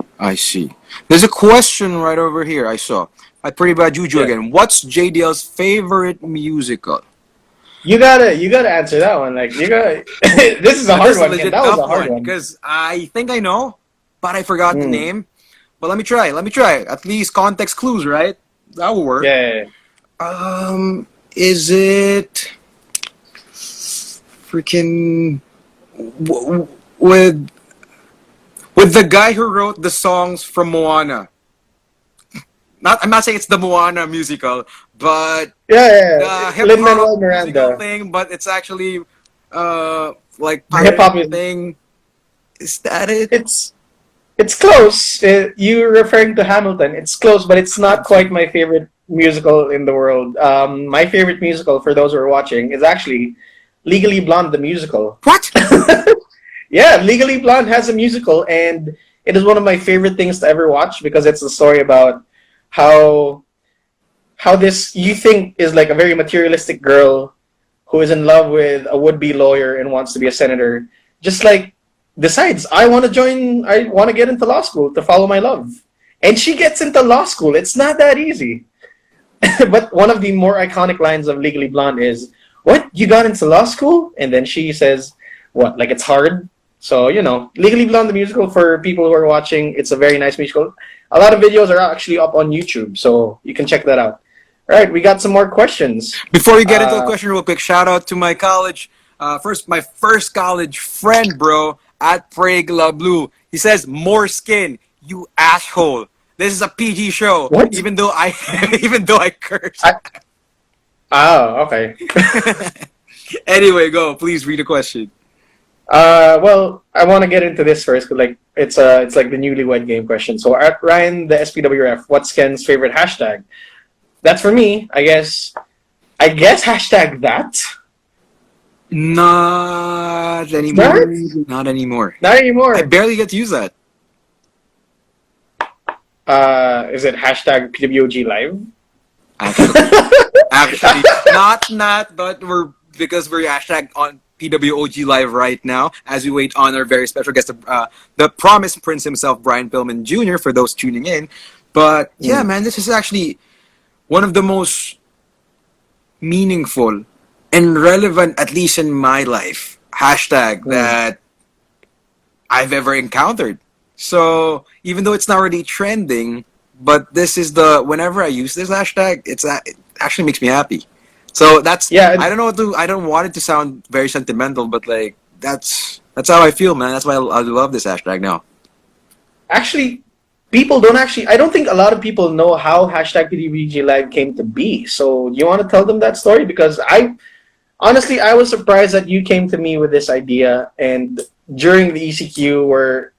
There's a question right over here. I saw. At Pretty Bad Juju again. What's JDL's favorite musical? You gotta answer that one. Like you gotta. This is a hard one. Ken. That was a hard one. Because I think I know, but I forgot the name. But let me try. At least context clues, right? That will work. Yeah. Is it freaking with the guy who wrote the songs from Moana? I'm not saying it's the Moana musical, but the hip Lin hop Manuel musical Miranda, thing. But it's actually like the hip pirate hop is thing. Is that it? it's close. You're referring to Hamilton. It's close, but it's not quite my favorite musical in the world. My favorite musical, for those who are watching, is actually Legally Blonde, the musical. What? Yeah, Legally Blonde has a musical, and it is one of my favorite things to ever watch because it's a story about how this you think is like a very materialistic girl who is in love with a would-be lawyer and wants to be a senator, just like decides I want to get into law school to follow my love. And she gets into law school. It's not that easy. But one of the more iconic lines of Legally Blonde is, "What? You got into law school?" And then she says, "What? Like it's hard?" So, Legally Blonde the musical, for people who are watching, it's a very nice musical. A lot of videos are actually up on YouTube, so you can check that out. All right, we got some more questions. Before we get into a question, real quick, shout out to my college, my first college friend, bro, at Prague La Blue. He says, "More skin, you asshole." This is a PG show. What? Even though I, even though I curse. Okay. Anyway, go. Please read the question. Well, I want to get into this first, 'cause, like it's like the newlywed game question. So, at Ryan, the SPWF, what's Ken's favorite hashtag? That's for me, I guess. Hashtag that. Not anymore. Not anymore. Not anymore. I barely get to use that. Is it hashtag PWOG Live? Actually, not, but because we're hashtag on PWOG Live right now as we wait on our very special guest, the Promised Prince himself, Brian Pillman Jr., for those tuning in. But yeah, man, this is actually one of the most meaningful and relevant, at least in my life, hashtag that I've ever encountered. So even though it's not really trending, but this is whenever I use this hashtag, it actually makes me happy. So that's I don't know I don't want it to sound very sentimental, but like that's how I feel, man. That's why I love this hashtag now. Actually, people don't actually. I don't think a lot of people know how hashtag PWG Live came to be. So you want to tell them that story? Because honestly, I was surprised that you came to me with this idea, and during the ECQ, where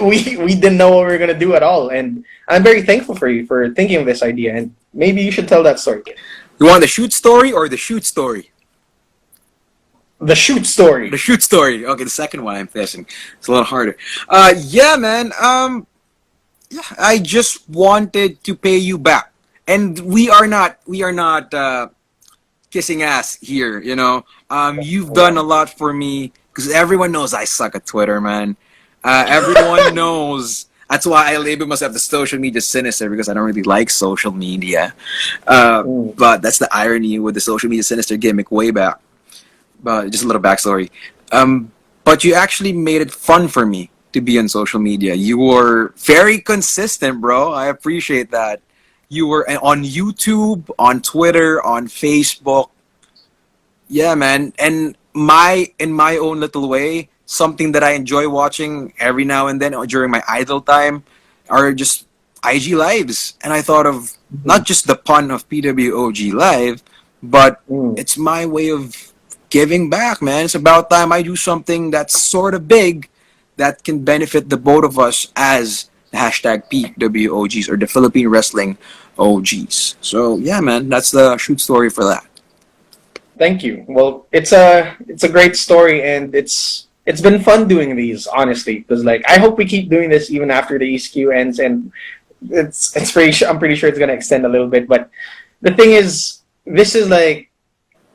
we didn't know what we were gonna do at all, and I'm very thankful for you for thinking of this idea. And maybe you should tell that story. You want the shoot story or the shoot story? The shoot story. The shoot story. Okay, the second one I'm guessing. It's a little harder. Yeah, man. Yeah, I just wanted to pay you back, and we are not kissing ass here. You've done a lot for me because everyone knows I suck at Twitter, man. Everyone knows. That's why I label myself the social media sinister, because I don't really like social media. But that's the irony with the social media sinister gimmick way back. But just a little backstory. But you actually made it fun for me to be on social media. You were very consistent, bro. I appreciate that. You were on YouTube, on Twitter, on Facebook. Yeah, man. And in my own little way, something that I enjoy watching every now and then during my idle time are just IG lives. And I thought of not just the pun of PWOG Live, but it's my way of giving back, man. It's about time I do something that's sort of big that can benefit the both of us as the hashtag PWOGs, or the Philippine Wrestling OGs. So yeah, man, that's the shoot story for that. Thank you. Well, it's a great story, and it's been fun doing these, honestly, because like I hope we keep doing this even after the ESQ ends, and I'm pretty sure it's gonna extend a little bit. But the thing is, this is like,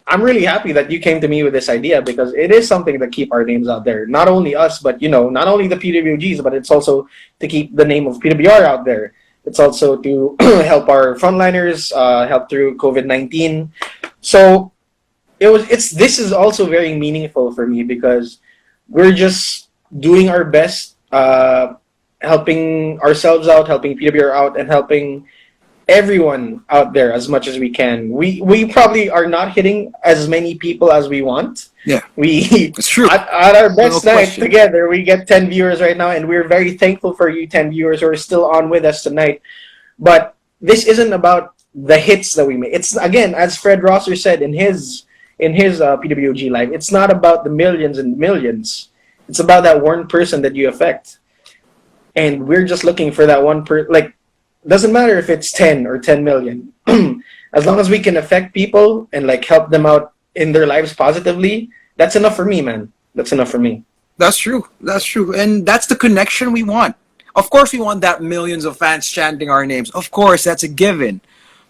I'm really happy that you came to me with this idea, because it is something to keep our names out there. Not only us, but not only the PWGs, but it's also to keep the name of PWR out there. It's also to help our frontliners, help through COVID-19. So this is also very meaningful for me, because we're just doing our best, helping ourselves out, helping PWR out, and helping everyone out there as much as we can. We probably are not hitting as many people as we want. Yeah, We it's true. at our best No night question. together, we get 10 viewers right now, and we're very thankful for you 10 viewers who are still on with us tonight. But this isn't about the hits that we make. It's again, as Fred Rosser said in his PWG live, it's not about the millions and millions. It's about that one person that you affect. And we're just looking for that one like doesn't matter if it's 10 or 10 million. As long as we can affect people and like help them out in their lives positively, that's enough for me, man. That's enough for me. That's true. That's true. And that's the connection we want. Of course, we want that millions of fans chanting our names. Of course, that's a given.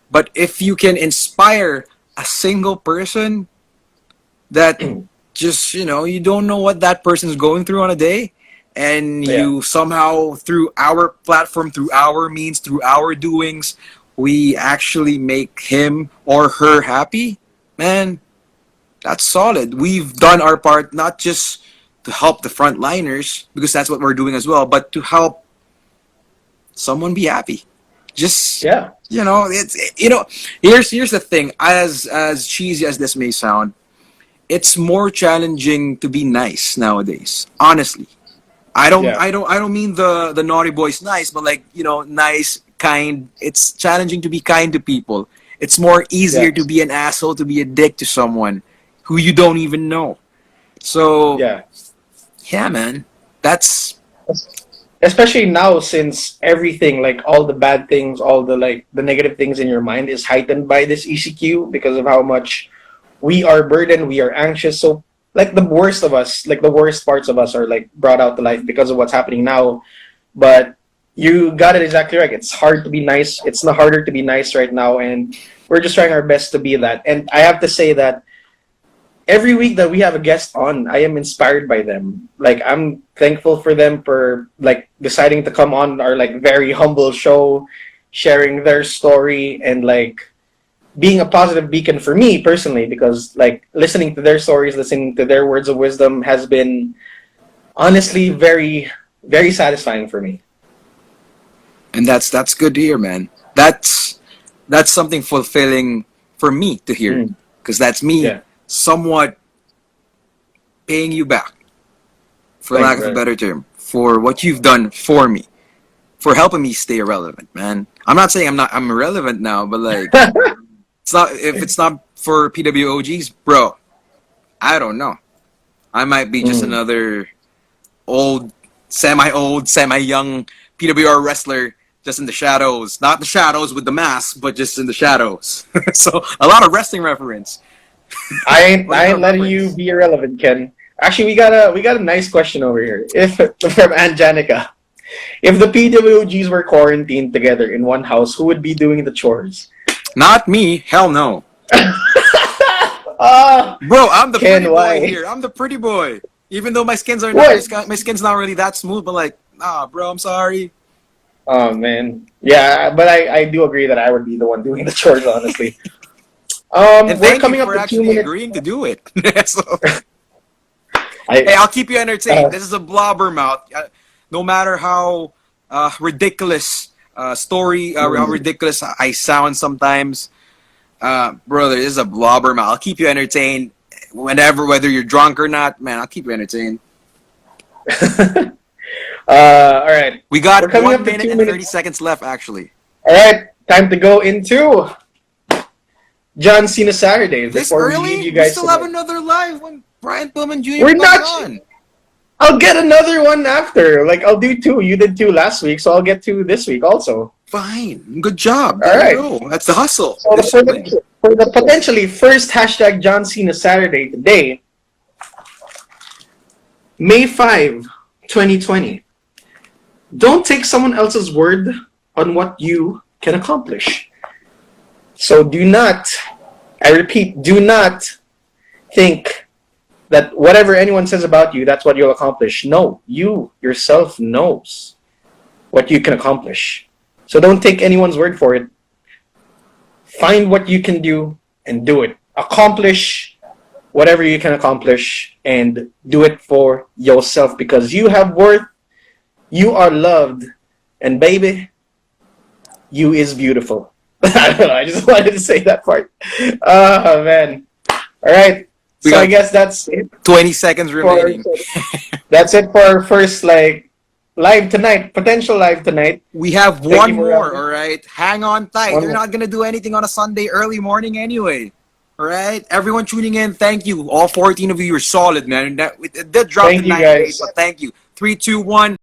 But if you can inspire a single person that just, you don't know what that person's going through on a day, and you somehow, through our platform, through our means, through our doings, we actually make him or her happy, man, that's solid. We've done our part, not just to help the frontliners, because that's what we're doing as well, but to help someone be happy. Just here's the thing. As cheesy as this may sound, it's more challenging to be nice nowadays. Honestly, I don't mean the naughty boys nice, but like nice, kind. It's challenging to be kind to people. It's more easier to be an asshole, to be a dick to someone who you don't even know. So yeah, man, that's. Especially now, since everything, like all the bad things, all the the negative things in your mind is heightened by this ECQ because of how much we are burdened, we are anxious. So like the worst of us, like the worst parts of us are like brought out to life because of what's happening now. But you got it exactly right. It's hard to be nice. It's not harder to be nice right now, and we're just trying our best to be that. And I have to say that every week that we have a guest on, I am inspired by them. Like I'm thankful for them for like deciding to come on our like very humble show, sharing their story and like being a positive beacon for me personally, because like listening to their stories, listening to their words of wisdom has been honestly very, very satisfying for me. And that's good to hear, man. That's something fulfilling for me to hear, because that's me somewhat paying you back, for lack of a better term, for what you've done for me, for helping me stay relevant, man. I'm not saying I'm irrelevant now, but like if it's not for PWOGs, bro, I don't know. I might be just another semi-young PWR wrestler, just in the shadows. Not the shadows with the mask, but just in the shadows. So a lot of wrestling reference. I ain't letting you be irrelevant, Ken. Actually, we got a nice question over here. If from Anjanica, if the PWGs were quarantined together in one house, who would be doing the chores? Not me. Hell no. Bro, I'm the Ken, pretty why? boy here. I'm the pretty boy. Even though my skin's not really that smooth, but like, bro, I'm sorry. Oh man, yeah, but I do agree that I would be the one doing the chores, honestly. And We're thank coming you up for to 2 actually minutes. agreeing to do it. So, hey, I'll keep you entertained. This is a blobbermouth. No matter how ridiculous story, how ridiculous I sound sometimes, brother, this is a blobbermouth. I'll keep you entertained whether you're drunk or not. Man, I'll keep you entertained. All right. We got We're coming 1 up to minute 2 and minutes. 30 seconds left, actually. All right, time to go into John Cena Saturdays. This before early? we leave you We guys still have tonight. another live when Brian Pillman Jr. We're comes not- on. I'll get another one after. Like I'll do 2. You did 2 last week, so I'll get 2 this week also. Fine. Good job. All There right. you go. That's the hustle. So Discipline. for the potentially first hashtag John Cena Saturday today, May 5, 2020. Don't take someone else's word on what you can accomplish. So do not, I repeat, do not think that whatever anyone says about you, that's what you'll accomplish. No, you yourself knows what you can accomplish. So don't take anyone's word for it. Find what you can do and do it. Accomplish whatever you can accomplish and do it for yourself, because you have worth, you are loved, and baby, you is beautiful. I don't know. I just wanted to say that part. Oh man. All right. We So I got guess that's it 20 seconds remaining. that's it for our first like live tonight, potential live tonight. We have Thank one you, more, Morel. all right? Hang on tight. One You're more. not going to do anything on a Sunday early morning anyway. All right? Everyone tuning in, thank you. All 14 of you, you're solid, man. That did drop to Thank you 98, guys. but thank you. 3, 2, 1.